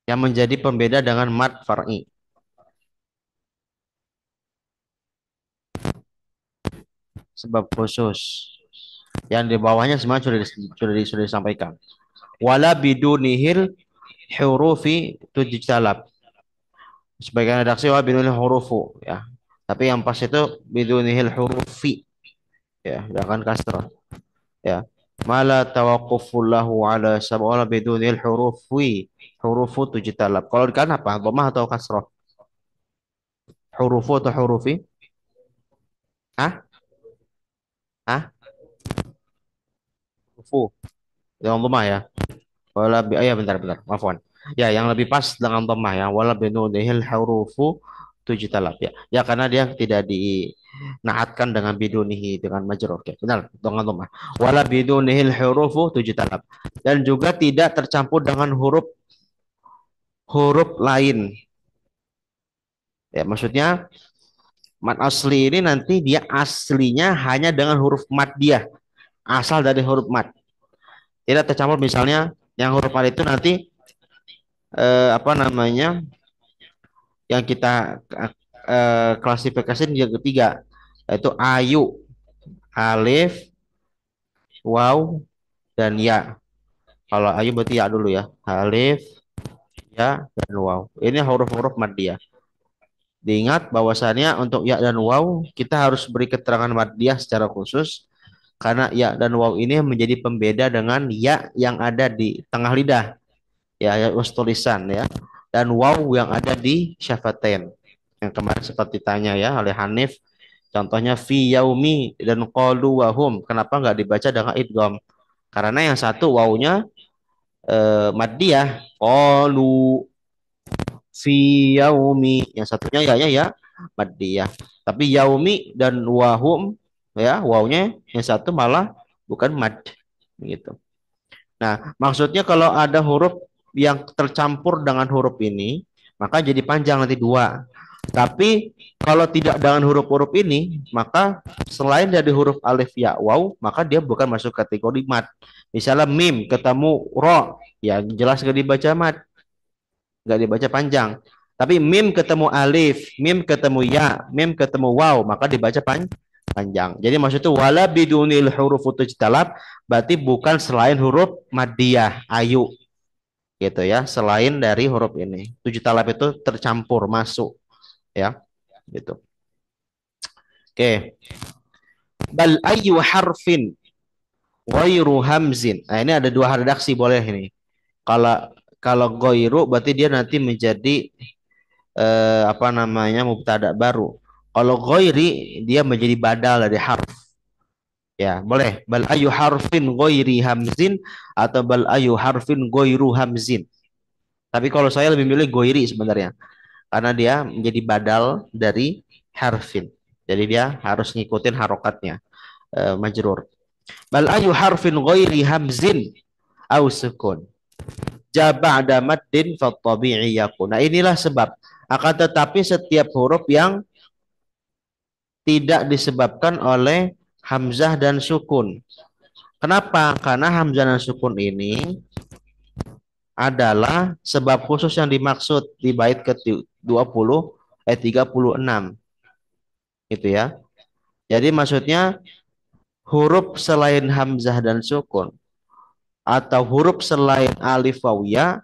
yang menjadi pembeda dengan mat far'i. Sebab khusus yang di bawahnya semuanya sudah disampaikan. Wala bidunihil hurufi tujtalab. Sebagian redaksi wa bidunihil hurufu, ya. Tapi yang pas itu bidunihil hurufi, ya, jangan kasrah, ya. Mala tawaqquful lahu ala sab'ala bidunihil hurufi hurufu tujtalab. Kalau kan apa? Dhammah atau kasrah? Hurufu atau hurufi? Hah? Hah? Hurufu. Dengan dhammah ya. Wala bi ya bentar. Afwan. Ya, yang lebih pas dengan dhammah ya. Wala binunihil hurufu tujtalab ya. Ya karena dia tidak dinaatkan dengan bidunihi dengan majrur. Oke, benar dengan dhammah. Wala bidunihil hurufu tujtalab. Dan juga tidak tercampur dengan huruf huruf lain. Ya, maksudnya mat asli ini nanti dia aslinya hanya dengan huruf mat dia, asal dari huruf mat. Tidak tercampur misalnya yang huruf mat itu nanti apa namanya? Yang kita klasifikasi yang ketiga yaitu ayu, alif, waw dan ya. Kalau ayu berarti ya dulu ya. Alif, ya dan waw. Ini huruf-huruf mat dia. Diingat bahwasannya untuk ya dan waw kita harus beri keterangan maddiyah secara khusus karena ya dan waw ini menjadi pembeda dengan ya yang ada di tengah lidah, ya, ya tulisan ya, dan waw yang ada di syafatain yang kemarin sempat ditanya ya oleh Hanif, contohnya fi yaumi dan qalu wahum, kenapa nggak dibaca dengan idgham? Karena yang satu wawnya maddiyah qalu fi yaumi, yang satunya ya maddiyah, tapi yaumi dan wahum ya wawnya yang satu malah bukan mad gitu. Nah, maksudnya kalau ada huruf yang tercampur dengan huruf ini, maka jadi panjang nanti dua. Tapi kalau tidak dengan huruf-huruf ini, maka selain dari huruf alif ya waw, maka dia bukan masuk kategori mat. Misalnya mim ketemu ro, ya jelas gak dibaca mat, nggak dibaca panjang. Tapi mim ketemu alif, mim ketemu ya, mim ketemu waw, maka dibaca panjang. Jadi maksudnya wala bidunil huruf tujtalab berarti bukan selain huruf maddiyah ayu gitu ya, selain dari huruf ini. Tujtalab itu tercampur masuk ya, gitu. Oke. Bal ayu harfin ghairu hamzin. Nah, ini ada dua redaksi boleh ini. Kalau kalau ghairu berarti dia nanti menjadi apa namanya mubtada baru. Kalau ghairi dia menjadi badal dari harf. Ya, boleh. Bal ayu harfin ghairi hamzin atau bal ayu harfin ghairu hamzin. Tapi kalau saya lebih milih ghairi sebenarnya karena dia menjadi badal dari harfin. Jadi dia harus ngikutin harokatnya majrur. Bal ayu harfin ghairi hamzin au sukun. Ba'da maddin fa tabi'i yakun. Nah, inilah sebab. Akan tetapi setiap huruf yang tidak disebabkan oleh hamzah dan sukun. Kenapa? Karena hamzah dan sukun ini adalah sebab khusus yang dimaksud di bait ke-20 ayat 36 itu ya. Jadi maksudnya huruf selain hamzah dan sukun atau huruf selain alif wawiyah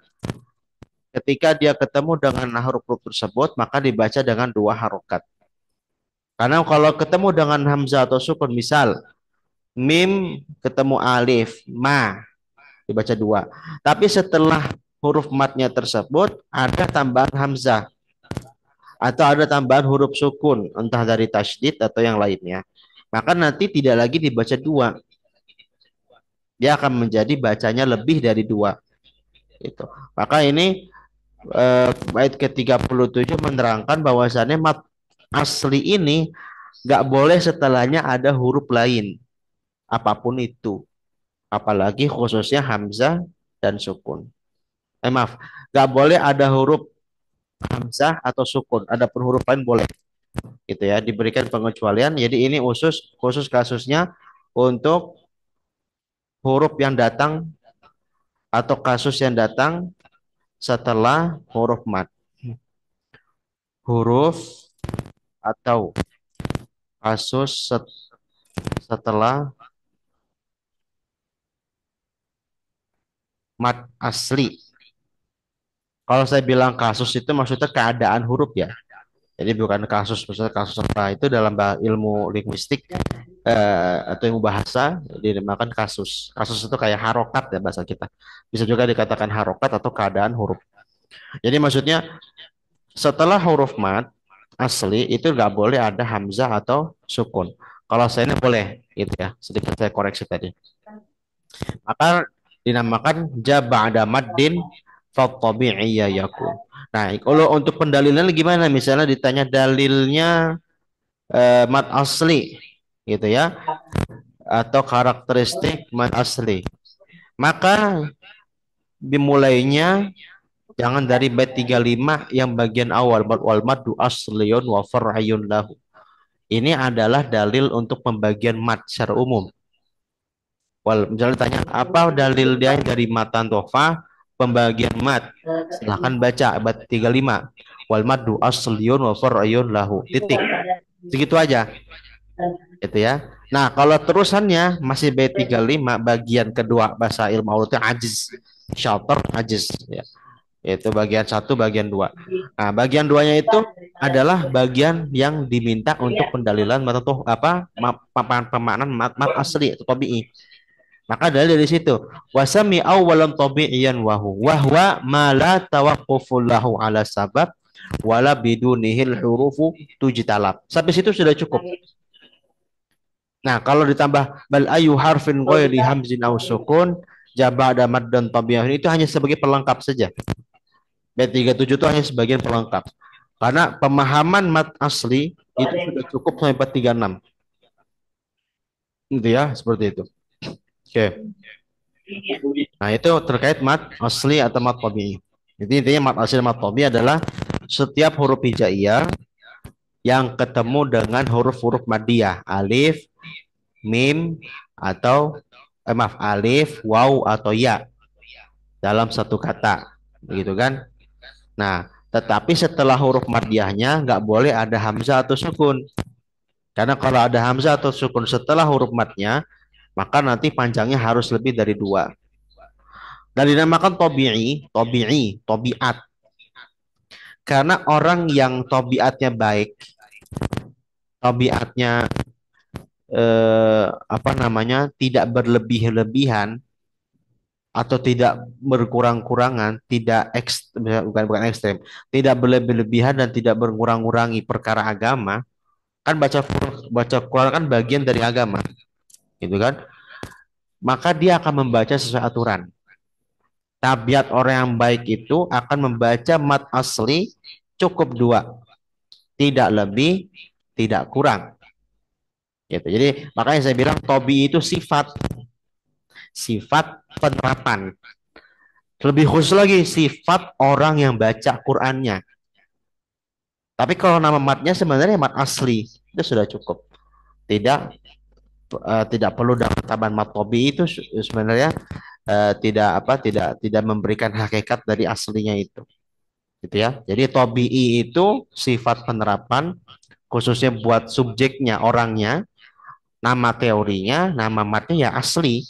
ketika dia ketemu dengan huruf-huruf tersebut maka dibaca dengan dua harokat. Karena kalau ketemu dengan hamzah atau sukun, misal mim ketemu alif, ma dibaca dua. Tapi setelah huruf matnya tersebut ada tambahan hamzah atau ada tambahan huruf sukun, entah dari tasydid atau yang lainnya. Maka nanti tidak lagi dibaca dua, dia akan menjadi bacanya lebih dari dua. Itu. Maka ini bait ke-37 menerangkan bahwasannya mat asli ini nggak boleh setelahnya ada huruf lain apapun itu, apalagi khususnya hamzah dan sukun. Maaf, nggak boleh ada huruf hamzah atau sukun, adapun huruf lain boleh. Gitu ya, diberikan pengecualian. Jadi ini khusus kasusnya untuk huruf yang datang atau kasus yang datang setelah huruf mat. Huruf atau kasus setelah mat asli. Kalau saya bilang kasus itu maksudnya keadaan huruf ya. Jadi bukan kasus, misalnya kasus apa itu dalam ilmu linguistik atau ilmu bahasa dinamakan kasus. Kasus itu kayak harokat ya bahasa kita. Bisa juga dikatakan harokat atau keadaan huruf. Jadi maksudnya setelah huruf mat asli itu nggak boleh ada hamzah atau sukun. Kalau saya ini boleh, gitu ya. Sedikit saya koreksi tadi. Maka dinamakan jaba'da maddin fattabi'iyya yakun. Nah, kalau untuk pendalilan gimana? Misalnya ditanya dalilnya mat asli, gitu ya, atau karakteristik mat asli. Maka dimulainya jangan dari bait 35 yang bagian awal wal maddu asliyun wa far'iyun lahu. Ini adalah dalil untuk pembagian mat secara umum. Misalnya ditanya apa dalil dia dari matan tofa pembagian mat, silahkan baca abad 35 wal maddu asliyun wa far'iyun lahu titik, segitu aja itu ya. Nah kalau terusannya masih bait 35 bagian kedua bahasa ilmu urutnya ajiz shelter ajiz ya, itu bagian satu bagian dua. Nah bagian duanya itu adalah bagian yang diminta untuk pendalilan matan toh apa pemaknaan mat asli atau tabi'i. Maka dari situ wasami awalan tabi'iyan wahwa ma la tawaqqufu lahu ala sabab wala bidunihil hurufu tujtalab. Sampai situ sudah cukup. Nah, kalau ditambah bal ayu harfin ghairi hamzin aw sukun jabada mad dan tabi'ah itu hanya sebagai pelengkap saja. B37 itu hanya sebagian pelengkap. Karena pemahaman mat asli itu sudah cukup sampai 36. Gitu ya, seperti itu. Oke. Nah, itu terkait mat asli atau mat tabi'i. Jadi intinya mat asli dan mat tabi'i adalah setiap huruf hijaiyah yang ketemu dengan huruf-huruf madiyah, alif, mim, atau maaf, alif, waw, atau ya dalam satu kata. Begitu kan? Nah, tetapi setelah huruf madiyahnya nggak boleh ada hamzah atau sukun. Karena kalau ada hamzah atau sukun setelah huruf matnya, maka nanti panjangnya harus lebih dari dua. Dan dinamakan tobiat. Karena orang yang tobiatnya baik, tobiatnya apa namanya tidak berlebih-lebihan atau tidak berkurang-kurangan, tidak bukan ekstrem, tidak berlebih-lebihan dan tidak berkurang-kurangi perkara agama, kan baca Quran kan bagian dari agama, gitu kan? Maka dia akan membaca sesuai aturan. Tabiat orang yang baik itu akan membaca mat asli cukup dua, tidak lebih, tidak kurang. Gitu. Jadi makanya saya bilang tobi itu sifat penerapan. Lebih khusus lagi sifat orang yang baca Qur'annya. Tapi kalau nama matnya sebenarnya mat asli itu sudah cukup. Tidak tidak perlu dalam taban mat tobi itu sebenarnya tidak memberikan hakikat dari aslinya itu. gitu ya. Jadi tobi'i itu sifat penerapan khususnya buat subjeknya, orangnya, nama teorinya, nama matnya ya asli.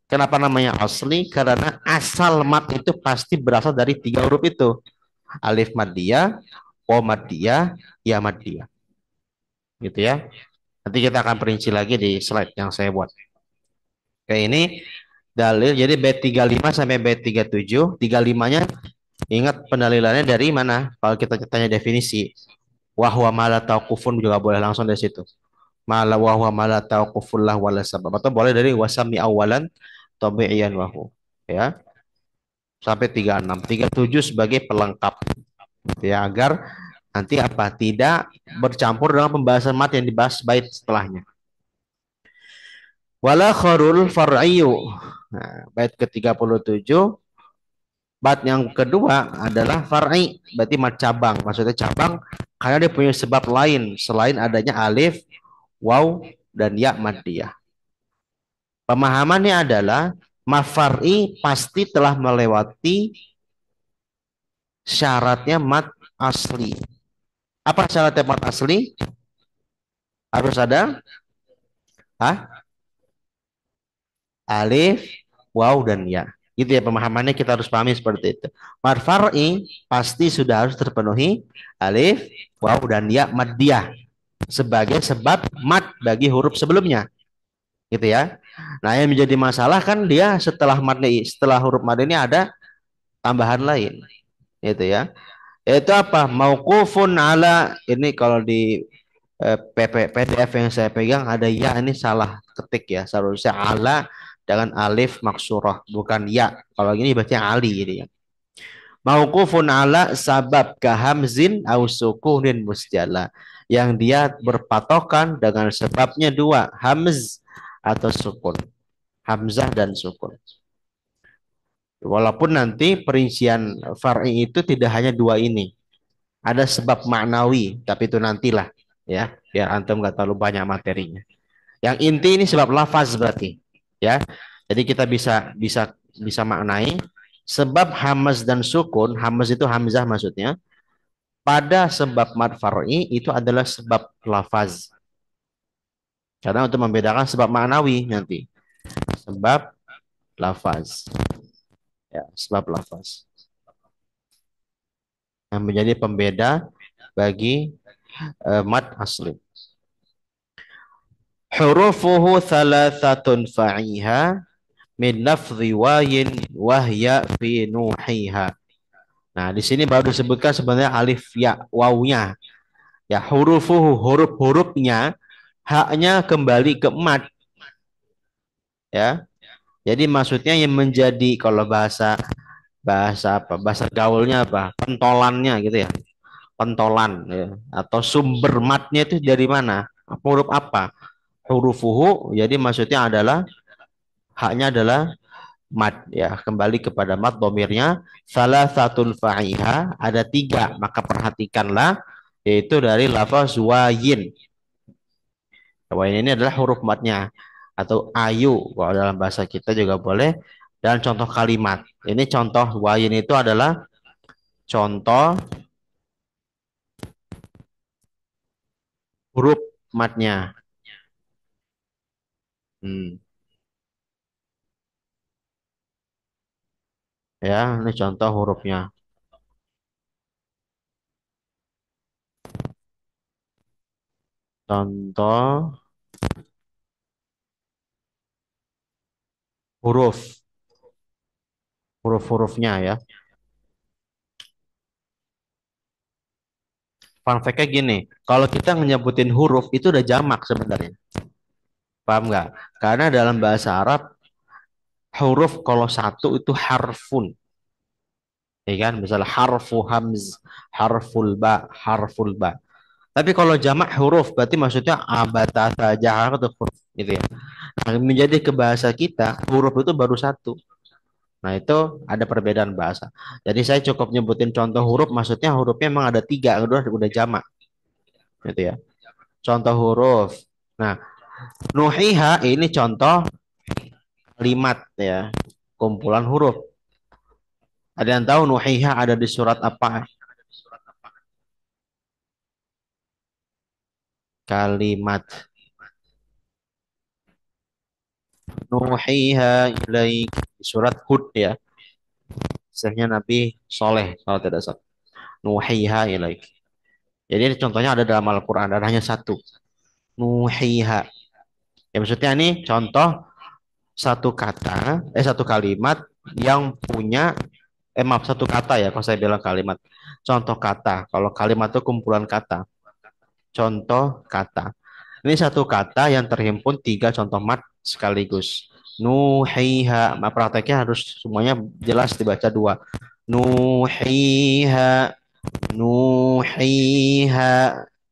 Kenapa namanya asli? Karena asal mat itu pasti berasal dari tiga huruf itu. Alif maddiyah, wa maddiyah, ya maddiyah. Gitu ya. Nanti kita akan perinci lagi di slide yang saya buat. Oke, ini dalil. Jadi bait 35 sampai bait 37. 35-nya ingat pendalilannya dari mana? Kalau kita tanya definisi. Wahwa mala tauqufun juga boleh langsung dari situ. Mala wahwa mala tauqufun lah wala sabab. Atau boleh dari wasami awalan tabi'iyan wahu. Ya. Sampai 36. 37 sebagai pelengkap. Ya, agar nanti apa? Tidak bercampur dengan pembahasan mat yang dibahas bait setelahnya. Wala kharul far'iyu. Nah, bait ke-37 bait yang kedua adalah far'i, berarti mat cabang. Maksudnya cabang karena dia punya sebab lain selain adanya alif, waw, dan ya maddiyah. Pemahamannya adalah mat far'i pasti telah melewati syaratnya mat asli. Apa syaratnya mat asli? Harus ada alif, waw, dan ya. Gitu ya pemahamannya, kita harus pahami seperti itu. Mad far'i pasti sudah harus terpenuhi alif, waw, dan ya maddiyah sebagai sebab mad bagi huruf sebelumnya. Gitu ya. Nah, yang menjadi masalah kan dia setelah huruf mad ini ada tambahan lain. Gitu ya. Itu apa? Mauqufun ala, ini kalau di PDF yang saya pegang ada ya, ini salah ketik ya, seharusnya ala dengan alif maksurah bukan ya. Kalau gini berarti ali jadi ya. Mauqufun ala sabab kahamzin au sukunin musjala, yang dia berpatokan dengan sebabnya dua, hamz atau sukun, hamzah dan sukun. Walaupun nanti perincian far'i itu tidak hanya dua ini, ada sebab maknawi, tapi itu nantilah ya, biar antum nggak terlalu banyak materinya. Yang inti ini sebab lafaz berarti, ya. Jadi kita bisa maknai sebab hamaz dan sukun. Hamaz itu hamzah maksudnya. Pada sebab mad far'i itu adalah sebab lafaz. Karena untuk membedakan sebab maknawi nanti. Sebab lafaz. Ya, sebab lafaz. Yang menjadi pembeda bagi mad asli. Hurufuhu thalathatun fa'iha min lafzi wayin wahya fi nuhiha. Nah, di sini baru disebutkan sebenarnya alif ya wawnya. Ya, hurufuhu, huruf-hurufnya, haknya kembali ke mat. Ya. Jadi maksudnya yang menjadi, kalau bahasa bahasa apa? Bahasa gaulnya apa? Pentolannya gitu ya. Pentolan ya. Atau sumber matnya itu dari mana? Huruf apa? Hurufuhu, jadi maksudnya adalah haknya adalah mat, ya, kembali kepada mat, domirnya salah satu fa'iha, ada tiga, maka perhatikanlah, yaitu dari lafaz wayin. Wayin ini adalah huruf matnya, atau ayu kalau dalam bahasa kita juga boleh. Dan contoh kalimat ini, contoh wayin itu adalah contoh huruf matnya. Ya, ini contoh hurufnya. Contoh huruf-hurufnya ya. Fun fact-nya gini, kalau kita menyebutin huruf itu udah jamak sebenarnya. Paham nggak? Karena dalam bahasa Arab huruf kalau satu itu harfun, ya kan? Misalnya harfu hamz, harful ba, harful ba. Tapi kalau jamak huruf berarti maksudnya abatasa jahar atau huruf gitu ya. Nah, menjadi ke bahasa kita huruf itu baru satu. Nah, itu ada perbedaan bahasa. Jadi saya cukup nyebutin contoh huruf, maksudnya hurufnya memang ada tiga, udah jamak gitu ya. Contoh huruf. Nah, nuhiha ini contoh kalimat ya, kumpulan huruf. Ada yang tahu nuhiha ada di surat apa? kalimat. Nuhiha ilaik. Surat Hud ya. Kisahnya Nabi Soleh kalau tidak salah. Nuhiha ilaik. Jadi ini contohnya ada dalam Al-Quran dan hanya satu. Nuhiha. Ya maksudnya ini contoh satu kata, satu kalimat yang punya, maaf satu kata ya kalau saya bilang kalimat. Contoh kata. Kalau kalimat itu kumpulan kata. Contoh kata. Ini satu kata yang terhimpun tiga contoh mat sekaligus. Nuhiha. Nah, prakteknya harus semuanya jelas dibaca dua. Nuhiha. Nuhiha.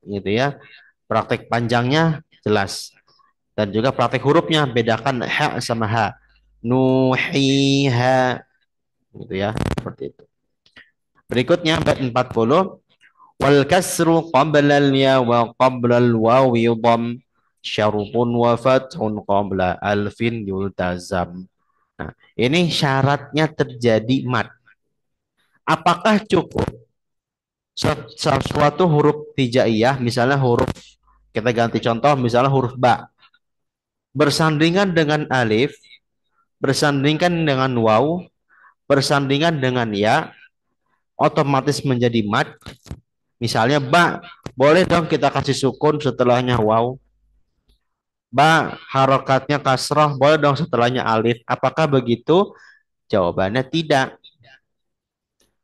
Gitu ya. Praktek panjangnya jelas. Dan juga praktek hurufnya bedakan ha sama ha. Nuhiha. Gitu ya. Seperti itu. Berikutnya bait 40. Wal kasru qabla al ya wa qabla al wawi dham syarutun wa fathun qabla alfin yultazam. Nah, ini syaratnya terjadi mat. Apakah cukup sesuatu huruf hijaiyah, misalnya huruf, kita ganti contoh, misalnya huruf ba, bersandingan dengan alif, bersandingan dengan waw, bersandingan dengan ya, otomatis menjadi mat. Misalnya ba, boleh dong kita kasih sukun setelahnya waw. Ba, harokatnya kasroh, boleh dong setelahnya alif. Apakah begitu? Jawabannya tidak.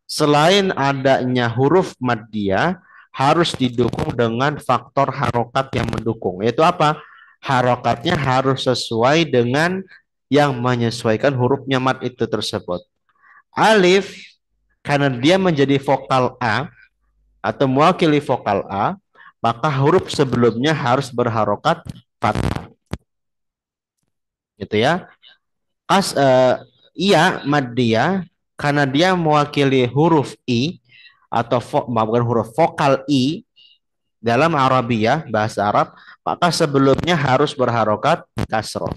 Selain adanya huruf maddiyah, harus didukung dengan faktor harokat yang mendukung. Yaitu apa? Harokatnya harus sesuai dengan yang menyesuaikan hurufnya mad itu tersebut. Alif, karena dia menjadi vokal A atau mewakili vokal A, maka huruf sebelumnya harus berharokat fathah. Gitu ya. Iya, maddiyah, karena dia mewakili huruf I atau bukan huruf vokal I dalam Arabiyah, bahasa Arab, maka sebelumnya harus berharokat kasroh.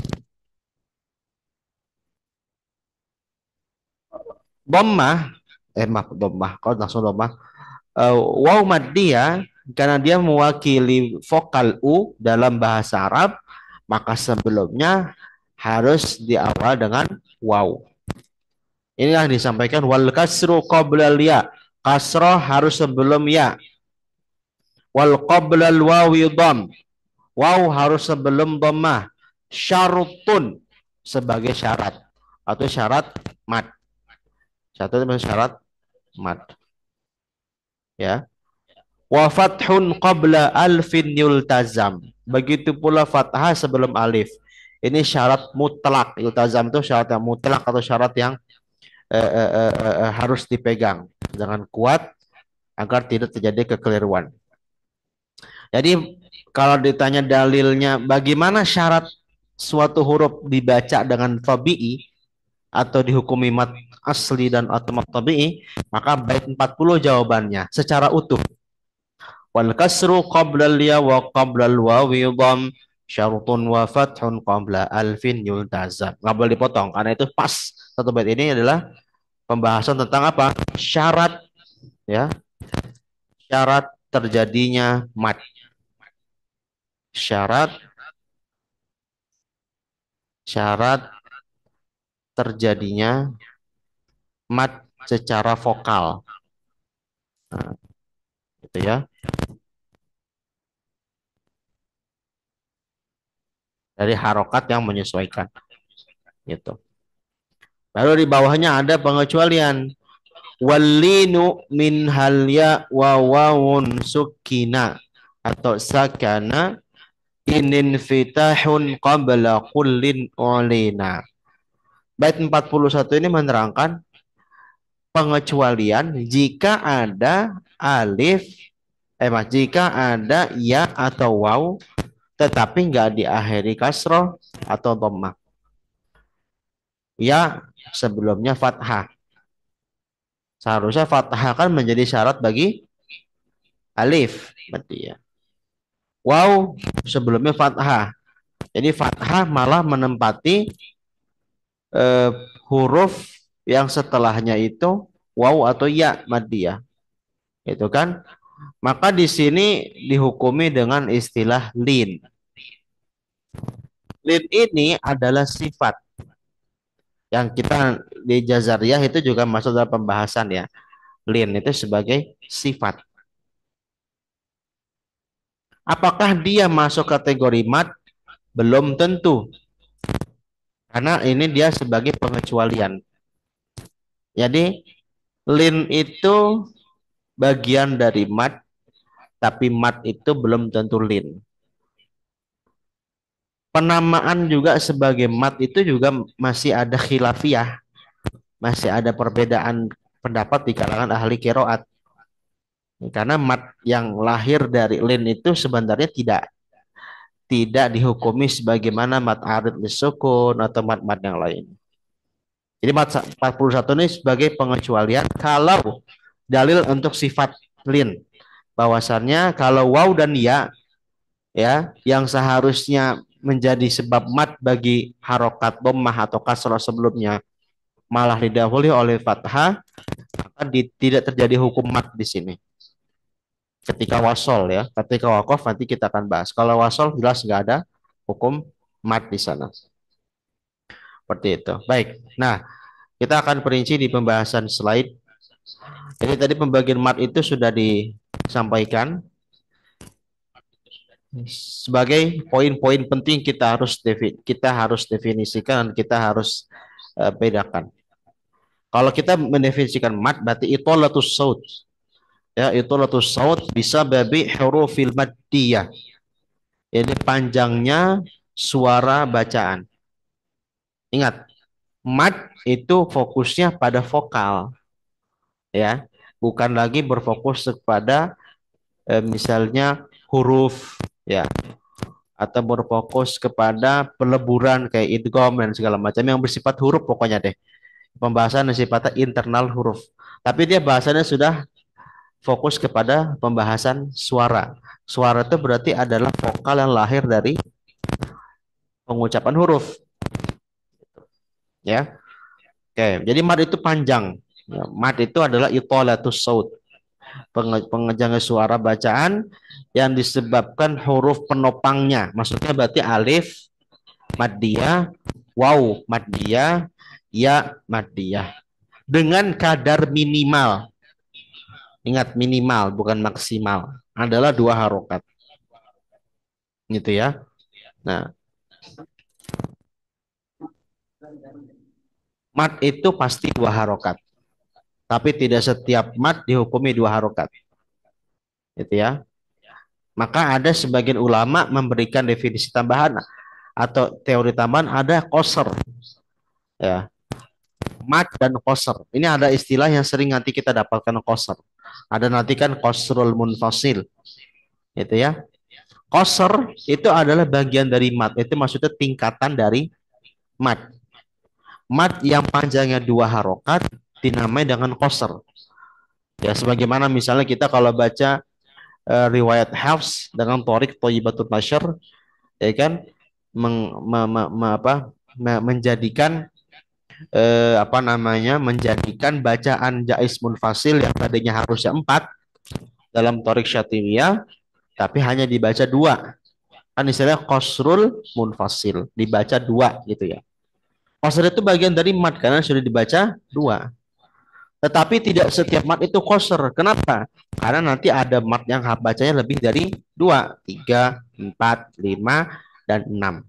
Dhammah, maaf dhammah, kalau langsung dhammah. Waw maddiyah, karena dia mewakili vokal U dalam bahasa Arab, maka sebelumnya harus diawal dengan waw. Inilah yang disampaikan wal kasru qabla ya. Kasroh harus sebelum ya. Wal qabla wawi dham. Waw harus sebelum dhammah. Syarutun sebagai syarat atau syarat mat. Satu syarat mat. Ya. Wa fathun qabla alfin yultazam. Begitu pula fathah sebelum alif. Ini syarat mutlak. Yultazam itu syarat yang mutlak atau syarat yang harus dipegang. Jangan kuat agar tidak terjadi kekeliruan. Jadi kalau ditanya dalilnya bagaimana syarat suatu huruf dibaca dengan tabi'i atau dihukumi mat asli dan atau mat tabi'i, maka bait 40 jawabannya secara utuh. Wal kasru qabla ya wa qabla wawi dham syarutun wa fathun qabla alfin yultazam. Nggak boleh dipotong karena itu pas. Satu bait ini adalah pembahasan tentang apa? Syarat, ya. Syarat terjadinya mat. Syarat terjadinya mat secara vokal. Nah, gitu ya. Dari harokat yang menyesuaikan. Gitu. Lalu di bawahnya ada pengecualian. Wallinu min halya wa wawun sukina atau sakana inin fitahun qabla kullin ulina. Bait 41 ini menerangkan pengecualian jika ada alif, jika ada ya atau waw, tetapi nggak diakhiri kasroh atau dhammah. Ya sebelumnya fathah. Seharusnya fathah kan menjadi syarat bagi alif, berarti ya. Waw sebelumnya fathah. Jadi fathah malah menempati huruf yang setelahnya itu waw atau ya maddiyah. Itu kan Maka di sini dihukumi dengan istilah lin. Lin ini adalah sifat yang kita di Jazariyah itu juga masuk dalam pembahasan ya. Lin itu sebagai sifat. Apakah dia masuk kategori mat? Belum tentu. Karena ini dia sebagai pengecualian. Jadi lin itu bagian dari mat, tapi mat itu belum tentu lin. Penamaan juga sebagai mat itu juga masih ada khilafiyah, masih ada perbedaan pendapat di kalangan ahli qiraat. Karena mat yang lahir dari lin itu sebenarnya tidak dihukumi sebagaimana mat arid lisukun atau mat-mat yang lain. Jadi mat 41 ini sebagai pengecualian kalau dalil untuk sifat lin. Bahwasannya kalau waw dan ya yang seharusnya menjadi sebab mat bagi harokat dhammah atau kasrah sebelumnya malah didahului oleh fathah, maka tidak terjadi hukum mat di sini. Ketika wasol ya, ketika wakof nanti kita akan bahas. Kalau wasol jelas nggak ada hukum mat di sana. Seperti itu. Baik. Nah, kita akan perinci di pembahasan slide. Jadi tadi pembagian mat itu sudah disampaikan sebagai poin-poin penting kita harus definisikan dan kita harus bedakan. Kalau kita mendefinisikan mat berarti itolatus saut. Ya, itolatus saut bisa babi hurufil maddiyah. Ini panjangnya suara bacaan. Ingat, mat itu fokusnya pada vokal, ya, bukan lagi berfokus kepada misalnya huruf, ya, atau berfokus kepada peleburan kayak idgham dan segala macam yang bersifat huruf pokoknya deh. Pembahasan yang sifatnya internal huruf. Tapi dia bahasanya sudah fokus kepada pembahasan suara. Suara itu berarti adalah vokal yang lahir dari pengucapan huruf, ya. Oke, jadi mat itu panjang. Ya, mat itu adalah itolatus saut, pengejangan suara bacaan yang disebabkan huruf penopangnya. Maksudnya berarti alif maddiyah, waw maddiyah, ya maddiyah dengan kadar minimal. Ingat minimal bukan maksimal. Adalah 2 harokat. Gitu ya. Nah, mat itu pasti 2 harokat. Tapi tidak setiap mat dihukumi 2 harokat. Gitu ya. Maka ada sebagian ulama memberikan definisi tambahan atau teori tambahan ada qasr. Ya, mat dan qasr. Ini ada istilah yang sering nanti kita dapatkan qasr. Ada nanti kan qasrul munfasil. Gitu ya. Qasr itu adalah bagian dari mat. Itu maksudnya tingkatan dari mat. Mat yang panjangnya 2 harokat dinamai dengan qasr. Ya, sebagaimana misalnya kita kalau baca riwayat Hafs dengan Thoriq Thayyibatul Nashr, ya kan, menjadikan menjadikan bacaan jais munfasil yang tadinya harusnya 4 dalam Thoriq Syatibiyah tapi hanya dibaca 2, kan istilahnya qasrul munfasil, dibaca 2 gitu ya. Qasr itu bagian dari mat karena sudah dibaca 2. Tetapi tidak setiap mat itu qasr. Kenapa? Karena nanti ada mat yang bacanya lebih dari 2, 3, 4, 5, dan 6.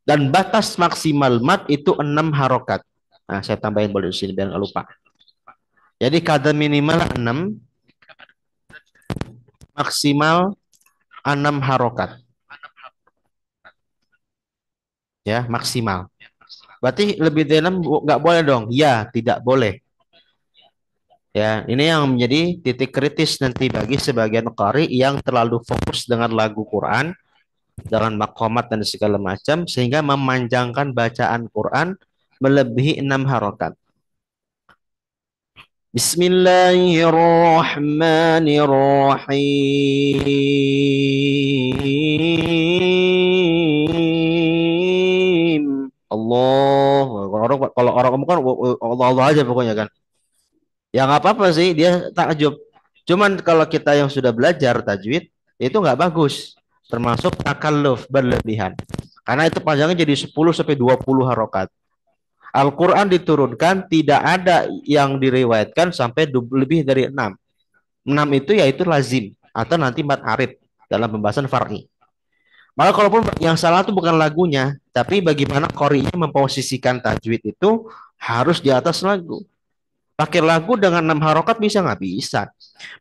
Dan batas maksimal mat itu 6 harokat. Nah, saya tambahin boleh di sini biar nggak lupa. Jadi kadar minimal 6, maksimal 6 harokat. Ya, maksimal. Berarti lebih dari 6 nggak boleh dong? Ya, tidak boleh. Ya, ini yang menjadi titik kritis nanti bagi sebagian qari yang terlalu fokus dengan lagu Quran, dengan maqamat dan segala macam, sehingga memanjangkan bacaan Quran melebihi 6 harokat. Bismillahirrahmanirrahim. Allah. Kalau orang ngomong kan Allah Allah aja pokoknya kan. Ya nggak apa-apa sih, dia takjub. Cuman kalau kita yang sudah belajar tajwid itu nggak bagus, termasuk takalluf berlebihan. Karena itu panjangnya jadi 10 sampai 20 harokat. Al-Quran diturunkan tidak ada yang diriwayatkan sampai lebih dari 6. 6 itu yaitu lazim atau nanti mad arid dalam pembahasan far'i. Malah kalaupun yang salah itu bukan lagunya, tapi bagaimana qori'nya memposisikan tajwid itu harus di atas lagu. Pakai lagu dengan 6 harokat bisa nggak? Bisa.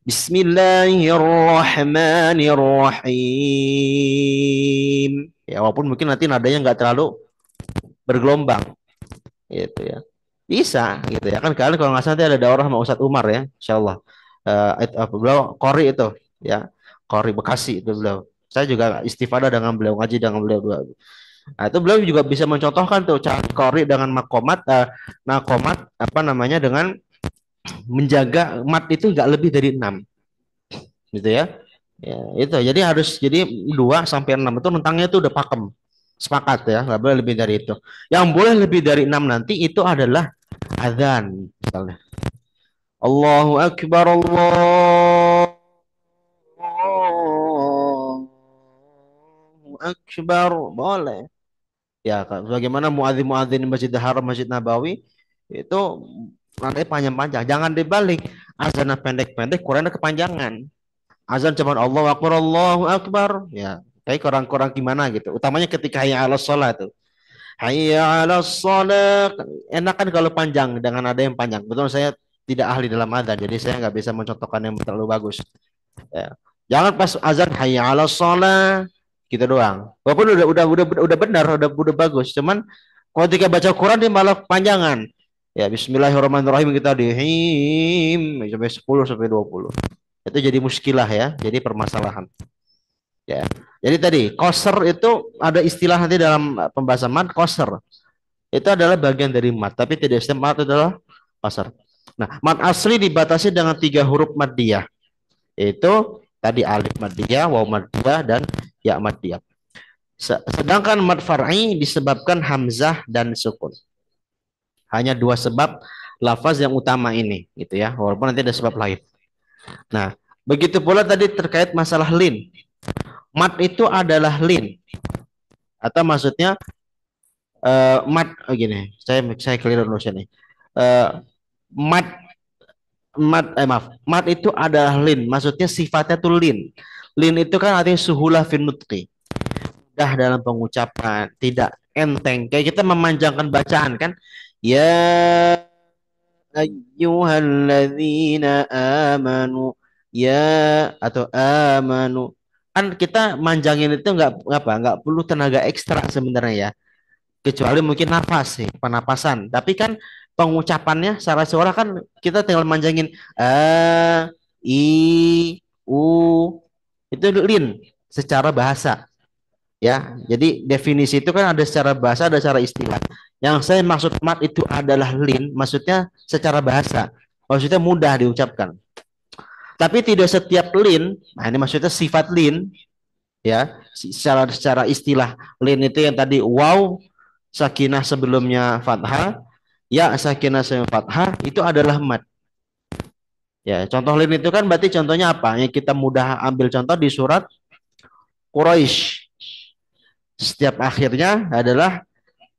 Bismillahirrahmanirrahim. Ya walaupun mungkin nanti nadanya nggak terlalu bergelombang, gitu ya. Bisa, gitu ya. Kan kalian kalau nggak salah nanti ada daurah sama Ustadz Umar ya, Insya Allah. Beliau Qori itu, ya. Qori Bekasi itu beliau. Saya juga istifadah dengan beliau, ngaji dengan beliau dua. Nah, itu beliau juga bisa mencontohkan tuh cara Qori dengan makomat, nakomat apa namanya dengan menjaga mat itu nggak lebih dari 6, gitu ya. Ya, itu. Jadi harus jadi 2 sampai 6 itu rentangnya itu udah pakem. Sepakat ya, nggak boleh lebih dari itu. Yang boleh lebih dari 6 nanti itu adalah azan misalnya. Allahu Akbar, Allahu Akbar, boleh. Ya, bagaimana muadzin-muadzin di Masjidil Haram, Masjid Nabawi itu nanti panjang-panjang. Jangan dibalik. Azan pendek-pendek, Qurannya kepanjangan. Azan cuma Allahu Akbar, Allahu Akbar. Ya, kayak kurang-kurang gimana gitu. Utamanya ketika hayya 'alas shalah tuh. Hayya 'alas shalah. Enak kan kalau panjang dengan ada yang panjang. Betul, saya tidak ahli dalam adzan, jadi saya nggak bisa mencontohkan yang terlalu bagus. Ya. Jangan pas azan hayya 'alas shalah gitu doang. Walaupun udah benar, udah bagus. Cuman kalau ketika baca Quran dia malah panjangan. Ya, Bismillahirrahmanirrahim kita di him sampai 10 sampai 20. Itu jadi muskilah ya, jadi permasalahan. Ya. Jadi tadi koser itu ada istilah nanti dalam pembahasan mat koser. Itu adalah bagian dari mat, tapi tidak istilah mat adalah koser. Nah, mat asli dibatasi dengan 3 huruf maddiyah. Yaitu tadi alif maddiyah, waw maddiyah, dan ya maddiyah. Sedangkan mat far'i disebabkan hamzah dan sukun. Hanya 2 sebab lafaz yang utama ini, gitu ya. Walaupun nanti ada sebab lain. Nah, begitu pula tadi terkait masalah lin. Mat itu adalah lin. Atau maksudnya mat gini, saya keliru dulu sini. Mat mat itu adalah lin. Maksudnya sifatnya tuh lin. Lin itu kan artinya suhulah fin nutqi. Mudah dalam pengucapan, tidak enteng. Kayak kita memanjangkan bacaan kan. Ya ayyuhalladzina amanu, ya atau amanu, kan kita manjangin itu nggak perlu tenaga ekstra sebenarnya ya, kecuali mungkin nafas sih, penapasan, tapi kan pengucapannya secara suara kan kita tinggal manjangin i u, itu lin secara bahasa ya. Jadi definisi itu kan ada secara bahasa, ada secara istilah. Yang saya maksud mat itu adalah lin, maksudnya secara bahasa. Maksudnya mudah diucapkan. Tapi tidak setiap lin, nah ini maksudnya sifat lin ya, secara istilah lin itu yang tadi waw sakinah sebelumnya fathah, ya sakinah sebelumnya fathah itu adalah mat. Ya, contoh lin itu kan berarti contohnya apa? Yang kita mudah ambil contoh di surat Quraisy. Setiap akhirnya adalah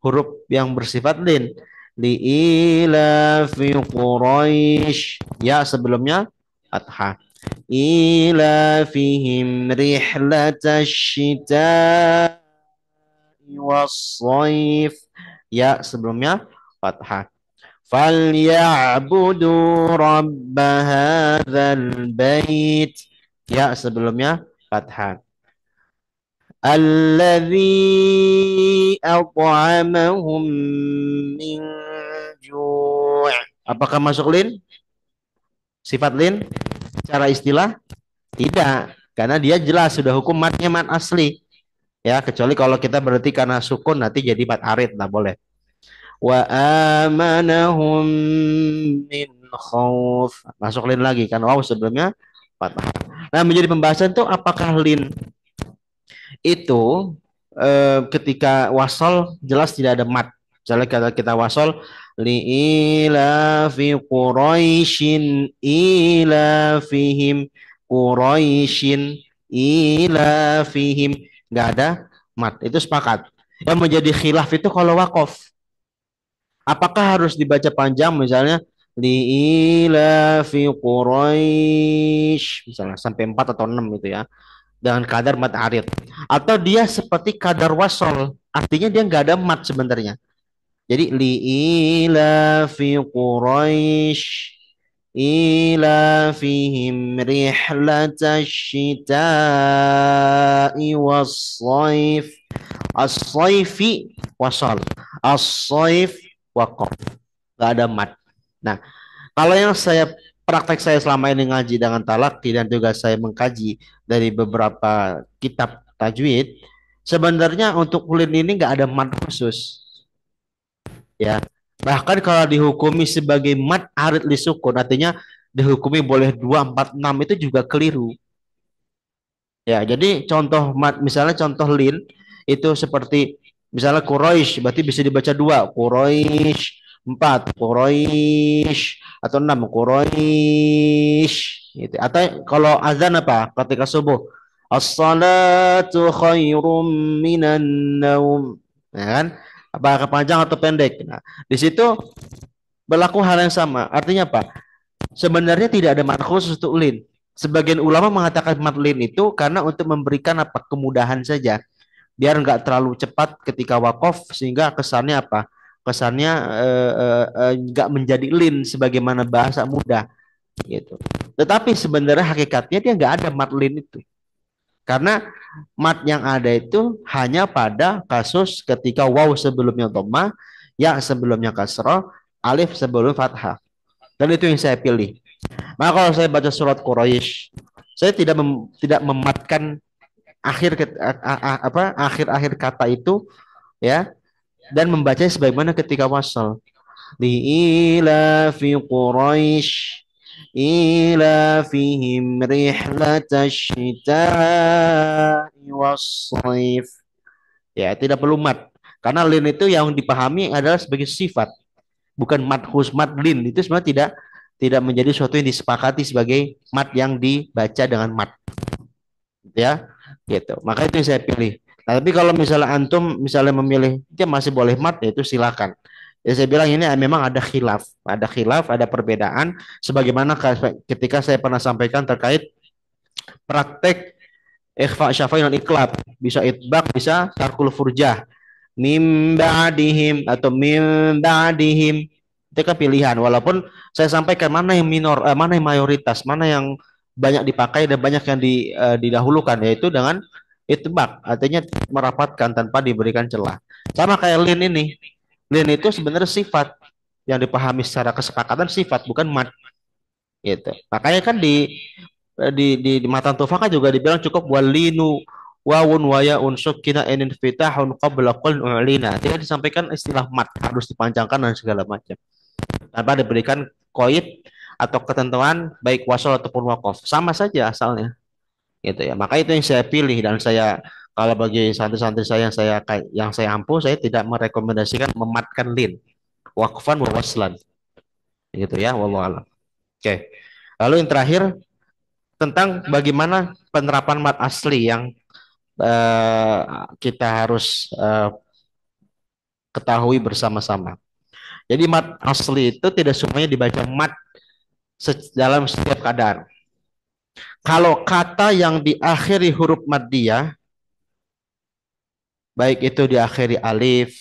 huruf yang bersifat lin. Ila fi Quraisy. Ya sebelumnya fathah. Ila fihim rihlatash syita was-shaif. Ya sebelumnya fathah. Falyabudu rabb hadzal bait. Ya sebelumnya fathah. Alladzi at'amahum min ju'. Apakah masuk lin? Sifat lin secara istilah? Tidak, karena dia jelas sudah hukum matnya mat asli. Ya, kecuali kalau kita berarti karena sukun nanti jadi mat arid, nah boleh. Wa amanahum min khauf. Masuk lin lagi kan wow sebelumnya fathah. Nah, menjadi pembahasan tuh apakah lin itu ketika wasol jelas tidak ada mat. Misalnya kita wasol liilafi Quraisyin ilafihim Quraisyin ilafihim, nggak ada mat, itu sepakat. Yang menjadi khilaf itu kalau wakof, apakah harus dibaca panjang, misalnya liilafi Quraisy misalnya sampai 4 atau 6 itu ya, dengan kadar mat arid, atau dia seperti kadar wasol, artinya dia nggak ada mat sebenarnya. Jadi liilafi Quraisy ilafihim rihlatash syita'i was-shaif. As-shaifi wasal. As-shaif waqaf. Gak ada mat. Nah, kalau yang praktek saya selama ini ngaji dengan talaki dan juga saya mengkaji dari beberapa kitab tajwid, sebenarnya untuk ulin ini nggak ada mat khusus. Ya, bahkan kalau dihukumi sebagai mat arid li sukun, artinya dihukumi boleh 2, 4, 6, itu juga keliru. Ya, jadi contoh mat, misalnya contoh lin itu seperti misalnya Quraisy, berarti bisa dibaca 2, Quraisy, 4, Quraisy, atau 6, Quraisy gitu. Atau kalau azan apa? Ketika subuh, as-salatu khairum minan naum. Ya kan? Apakah panjang atau pendek? Nah, di situ berlaku hal yang sama. Artinya apa? Sebenarnya tidak ada makna khusus untuk lin. Sebagian ulama mengatakan mat lin itu karena untuk memberikan apa, kemudahan saja, biar nggak terlalu cepat ketika wakof, sehingga kesannya apa? Kesannya nggak menjadi lin sebagaimana bahasa mudah gitu. Tetapi sebenarnya hakikatnya dia nggak ada mat lin itu, karena mat yang ada itu hanya pada kasus ketika waw sebelumnya dhammah, ya sebelumnya kasrah, alif sebelum fathah. Dan itu yang saya pilih. Maka kalau saya baca surat Quraisy, saya tidak mematkan akhir-akhir kata itu ya, dan membacanya sebagaimana ketika wasal. Li ilafi Quraisy ilafihim rihlatash syita'i was-shaif. Ya, tidak perlu mat. Karena lin itu yang dipahami adalah sebagai sifat, bukan mat khusus. Mat lin itu sebenarnya tidak menjadi sesuatu yang disepakati sebagai mat yang dibaca dengan mat, ya gitu. Maka itu yang saya pilih. Nah, tapi kalau misalnya antum misalnya memilih dia masih boleh mat, ya itu silakan. Ya saya bilang ini memang ada khilaf, ada perbedaan, sebagaimana ketika saya pernah sampaikan terkait praktek ikhfa syafai dan iklab, bisa itbaq, bisa tarkul furjah, mim ba'dihim atau mim ba'dihim, itu kan pilihan. Walaupun saya sampaikan mana yang mana yang mayoritas, mana yang banyak dipakai dan banyak yang didahulukan, yaitu dengan itbaq, artinya merapatkan tanpa diberikan celah. Sama kayak lin ini. Lin itu sebenarnya sifat yang dipahami secara kesepakatan, sifat bukan mat gitu. Makanya kan di matan tufaqah juga dibilang cukup walinu wawun wayaun sukina enin fitahun qabla qul ulina. Tidak disampaikan istilah mat harus dipanjangkan dan segala macam, tanpa diberikan koid atau ketentuan baik wasal ataupun wakof, sama saja asalnya gitu ya. Maka itu yang saya pilih, dan saya, kalau bagi santri-santri saya yang saya ampuh, saya tidak merekomendasikan mematkan lin, wakfan wa waslan gitu ya, wallahu alam. Oke. Lalu yang terakhir tentang bagaimana penerapan mat asli yang eh, kita harus ketahui bersama-sama. Jadi mat asli itu tidak semuanya dibaca mat dalam setiap keadaan. Kalau kata yang diakhiri huruf maddiyah, baik itu diakhiri alif,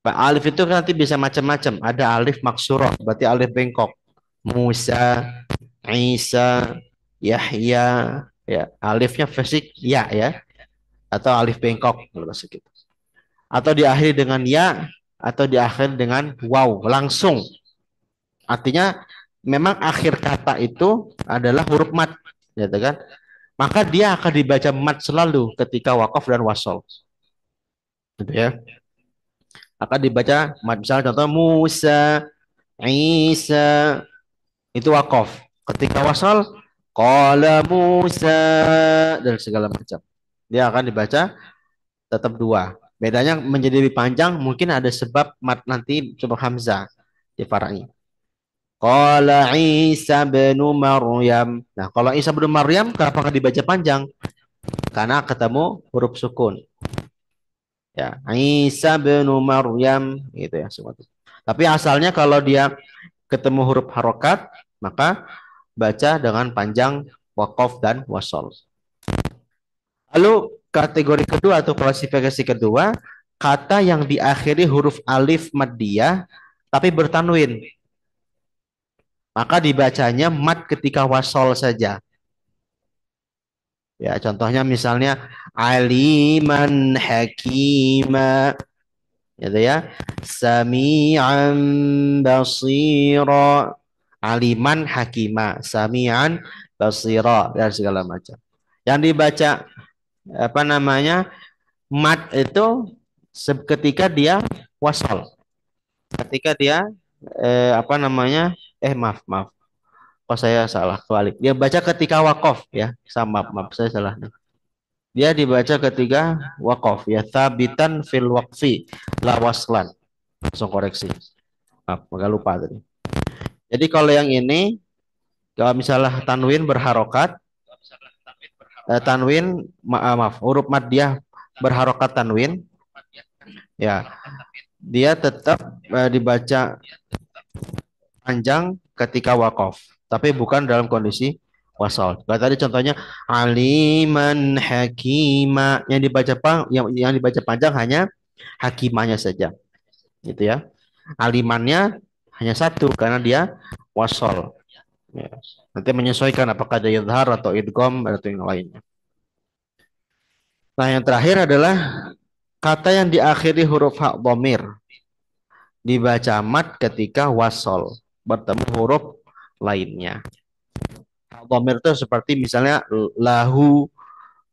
alif itu kan nanti bisa macam-macam. Ada alif maksurah, berarti alif bengkok. Musa, Isa, Yahya, ya alifnya fasik ya, atau alif bengkok kalau bahasa gitu. Atau diakhiri dengan ya, atau diakhiri dengan waw langsung. Artinya memang akhir kata itu adalah huruf mat, gitu kan? Maka dia akan dibaca mat selalu ketika wakaf dan wasol, gitu ya. Akan dibaca mat, misalnya contoh Musa, Isa, itu wakaf. Ketika wasol, qala Musa, dan segala macam. Dia akan dibaca tetap 2. Bedanya menjadi lebih panjang mungkin ada sebab mat nanti sebab hamzah di far'i. Qala Isa bin Maryam. Nah, kalau Isa bin Maryam kenapa nggak dibaca panjang? Karena ketemu huruf sukun. Ya, Isa bin Maryam gitu ya semua. Tapi asalnya kalau dia ketemu huruf harokat, maka baca dengan panjang wakof dan wasol. Lalu kategori kedua atau klasifikasi kedua, kata yang diakhiri huruf alif maddiyah tapi bertanwin. Maka dibacanya mat ketika wasol saja. Ya, contohnya misalnya aliman hakima gitu ya. Sami'an basira. Aliman hakima, sami'an basira dan segala macam. Yang dibaca apa namanya? Mat itu ketika dia wasal. Ketika dia apa namanya? Maaf, maaf. Oh, saya salah kebalik. Dia baca ketika wakof ya. Sama, maaf saya salah. Dia dibaca ketika wakof ya. Thabitan fil waqfi la waslan. Langsung koreksi. Maaf, agak lupa tadi. Jadi kalau yang ini kalau misalnya tanwin berharokat, tanwin maaf, huruf maddiyah berharokat tanwin, ya dia tetap dibaca panjang ketika wakof, tapi bukan dalam kondisi wasal. Kayak tadi contohnya aliman hakima yang dibaca panjang hanya hakimanya saja, gitu ya. Alimannya hanya satu karena dia wasal. Ya. Nanti menyesuaikan apakah ada idhar atau idgham atau yang lainnya. Nah, yang terakhir adalah kata yang diakhiri huruf ha dhamir dibaca mat ketika wasol bertemu huruf lainnya. Ha dhamir itu seperti misalnya lahu,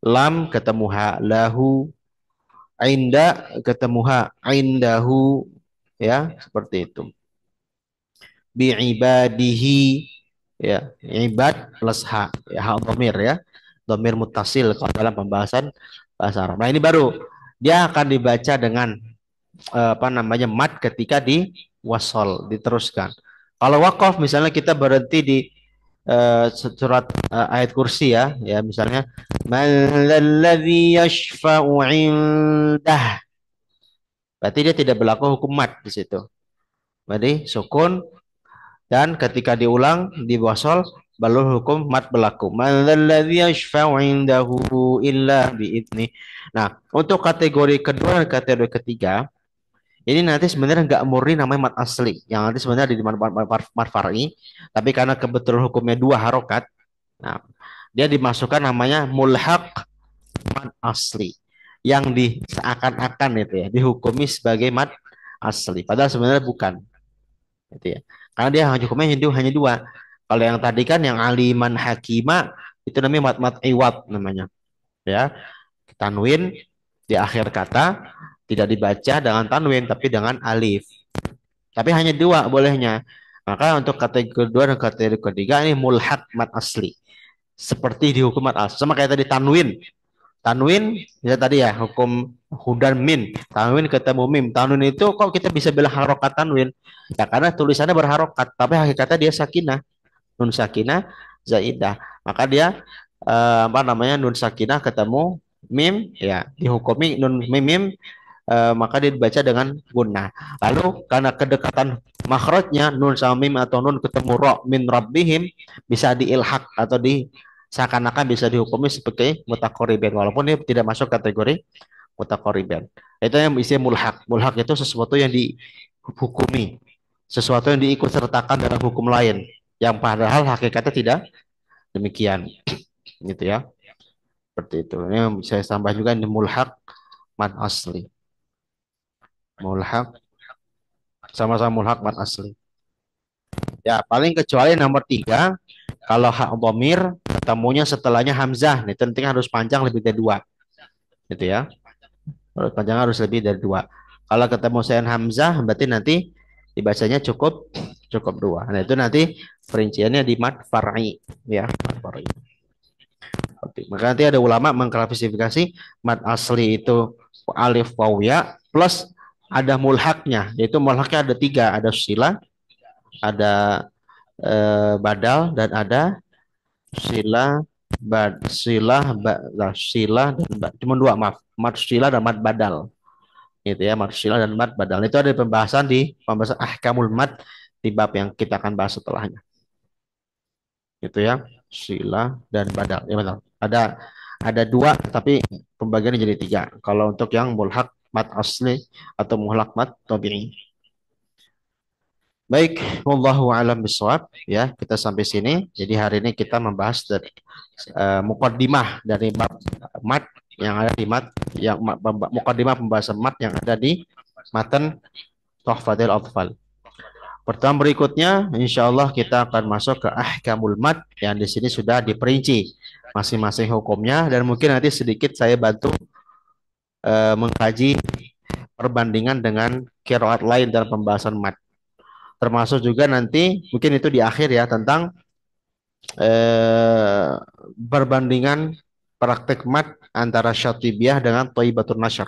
lam ketemu ha, lahu, inda ketemu ha, indahu, ya seperti itu. Bi'ibadihi, ya ibad plus ha, ya ha dhamir ya, dhamir muttasil kalau dalam pembahasan bahasa Arab. Nah ini baru dia akan dibaca dengan apa namanya mat ketika di wasol diteruskan. Kalau wakof misalnya kita berhenti di surat ayat kursi ya, ya misalnya man yashfa'u indah. Berarti dia tidak berlaku hukum mat di situ. Berarti sukun dan ketika diulang di wasol baru hukum mat berlaku. Man yashfa'u indahu illa bi'idni. Nah, untuk kategori kedua dan kategori ketiga ini nanti sebenarnya nggak murni namanya mat asli, yang nanti sebenarnya di mat far'i, tapi karena kebetulan hukumnya dua harokat, nah dia dimasukkan namanya mulhaq mat asli, yang di seakan-akan itu ya dihukumi sebagai mat asli, padahal sebenarnya bukan, itu ya, karena dia hukumnya hanya dua. Kalau yang tadi kan yang aliman hakima itu namanya mat iwat namanya, ya tanwin di akhir kata tidak dibaca dengan tanwin tapi dengan alif. Tapi hanya dua bolehnya. Maka untuk kategori kedua dan kategori ketiga ini mulhaq mat asli. Seperti dihukum mat asli. Sama kayak tadi tanwin. Tanwin ya tadi ya hukum hudan min. Tanwin ketemu mim. Tanwin itu kok kita bisa bilang harokat tanwin? Ya karena tulisannya berharokat tapi hakikatnya dia sakinah. Nun sakinah zaidah. Maka dia apa namanya nun sakinah ketemu mim ya dihukumi nun mim maka dia dibaca dengan gunnah. Lalu karena kedekatan makhrajnya nun sama mim atau nun ketemu ro min rabbihim bisa diilhaq atau di seakan-akan bisa dihukumi sebagai mutaqarriban walaupun dia tidak masuk kategori mutaqarriban. Itu yang istilah mulhaq. Mulhaq itu sesuatu yang dihukumi, sesuatu yang diikut sertakan dalam hukum lain yang padahal hakikatnya tidak demikian. Gitu ya. Seperti itu. Ini bisa tambah juga ini mulhaq mat asli. Mulhaq sama-sama mulhaq mat asli. Ya, paling kecuali nomor 3 kalau hak dhamir ketemunya setelahnya hamzah, nih tentunya harus panjang lebih dari 2. Gitu ya. Panjang harus lebih dari 2. Kalau ketemu sen hamzah berarti nanti dibacanya cukup 2. Nah, itu nanti perinciannya di mat far'i ya, mat far'i. Seperti Maka nanti ada ulama mengklasifikasi mad asli itu alif waw ya plus ada mulhaknya, yaitu mulhaknya ada tiga, ada sila, ada badal, dan ada sila sila dan cuma dua, maaf, mad sila dan mad badal, gitu ya. Mad sila dan mad badal itu ada pembahasan di pembahasan ahkamul mad di bab yang kita akan bahas setelahnya, gitu ya. Sila dan badal, ya betul. Ada dua tapi pembagiannya jadi tiga kalau untuk yang mulhak mad asli atau mulhak mad tabi'i. Baik, wallahu alam bisawab, ya. Kita sampai sini. Jadi hari ini kita membahas dari mukaddimah dari bab mat yang ada di mat yang mukaddimah pembahasan mat yang ada di matan Tuhfatul Atfal. Pertemuan berikutnya insya Allah kita akan masuk ke ahkamul mat yang di sini sudah diperinci masing-masing hukumnya, dan mungkin nanti sedikit saya bantu mengkaji perbandingan dengan qiraat lain dalam pembahasan mat. Termasuk juga nanti mungkin itu di akhir ya tentang eh, perbandingan praktek mat antara Syatibiyah dengan Thayyibatun Nashr.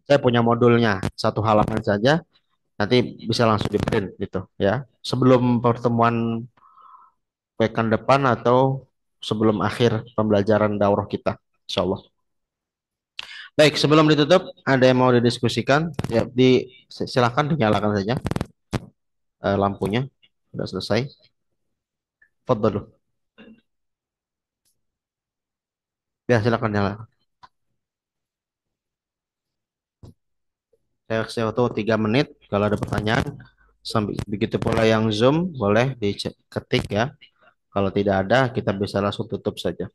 Saya punya modulnya satu halaman saja, nanti bisa langsung di print gitu ya. Sebelum pertemuan pekan depan atau sebelum akhir pembelajaran daurah kita, insya Allah. Baik, sebelum ditutup, ada yang mau didiskusikan? Ya, silakan dinyalakan saja lampunya. Sudah selesai. Fadlu. Ya, silakan nyalakan. Saya kasih waktu 3 menit. Kalau ada pertanyaan, sambil begitu pula yang Zoom boleh diketik ya. Kalau tidak ada, kita bisa langsung tutup saja.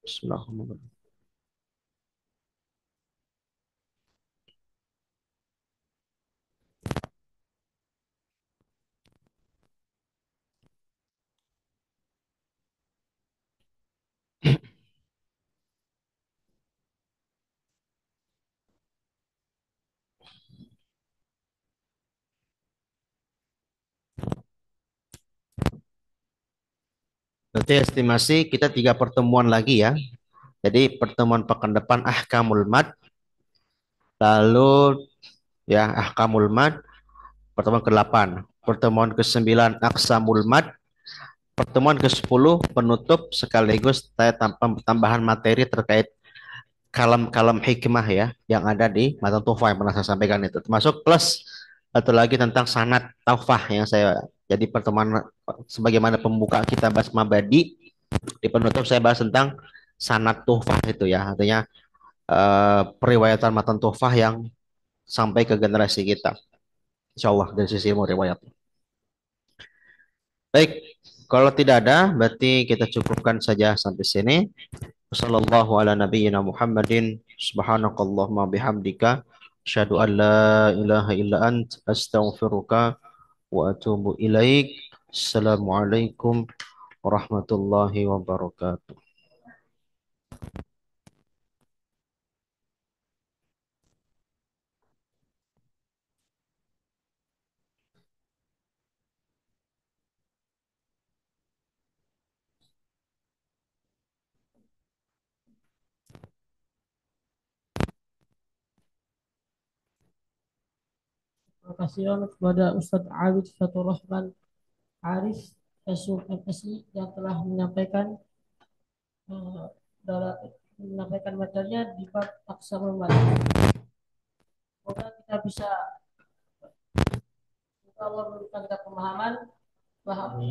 Bismillahirrahmanirrahim. Berarti estimasi kita 3 pertemuan lagi ya. Jadi pertemuan pekan depan ahkamul mad, lalu ya ahkamul mad, pertemuan ke-8, pertemuan ke-9 aqsamul mad, pertemuan ke-10 penutup sekaligus saya tambahan materi terkait kalam-kalam hikmah ya yang ada di matan tuhfah yang pernah saya sampaikan itu, termasuk plus satu lagi tentang sanad taufah yang saya jadi pertemuan sebagaimana pembuka kita bahas mabadi, di penutup saya bahas tentang sanad tuhfah itu ya, artinya periwayatan matan tuhfah yang sampai ke generasi kita, insya Allah dari sisi ilmu riwayat. Baik, kalau tidak ada berarti kita cukupkan saja sampai sini. Wassallallahu ala nabiyyina Muhammadin subhanakallahumma bihamdika asyhadu an la ilaha illa ant astaghfiruka wa atubu ilaik. Assalamualaikum warahmatullahi wabarakatuh. Terima kasih banyak kepada Ustadz Awid Fatur Rahman Arif SUMSI yang telah eh, dalam menyampaikan materinya di bab Aqsamul Mad. Semoga kita bisa Allah memberikan kita pemahaman, paham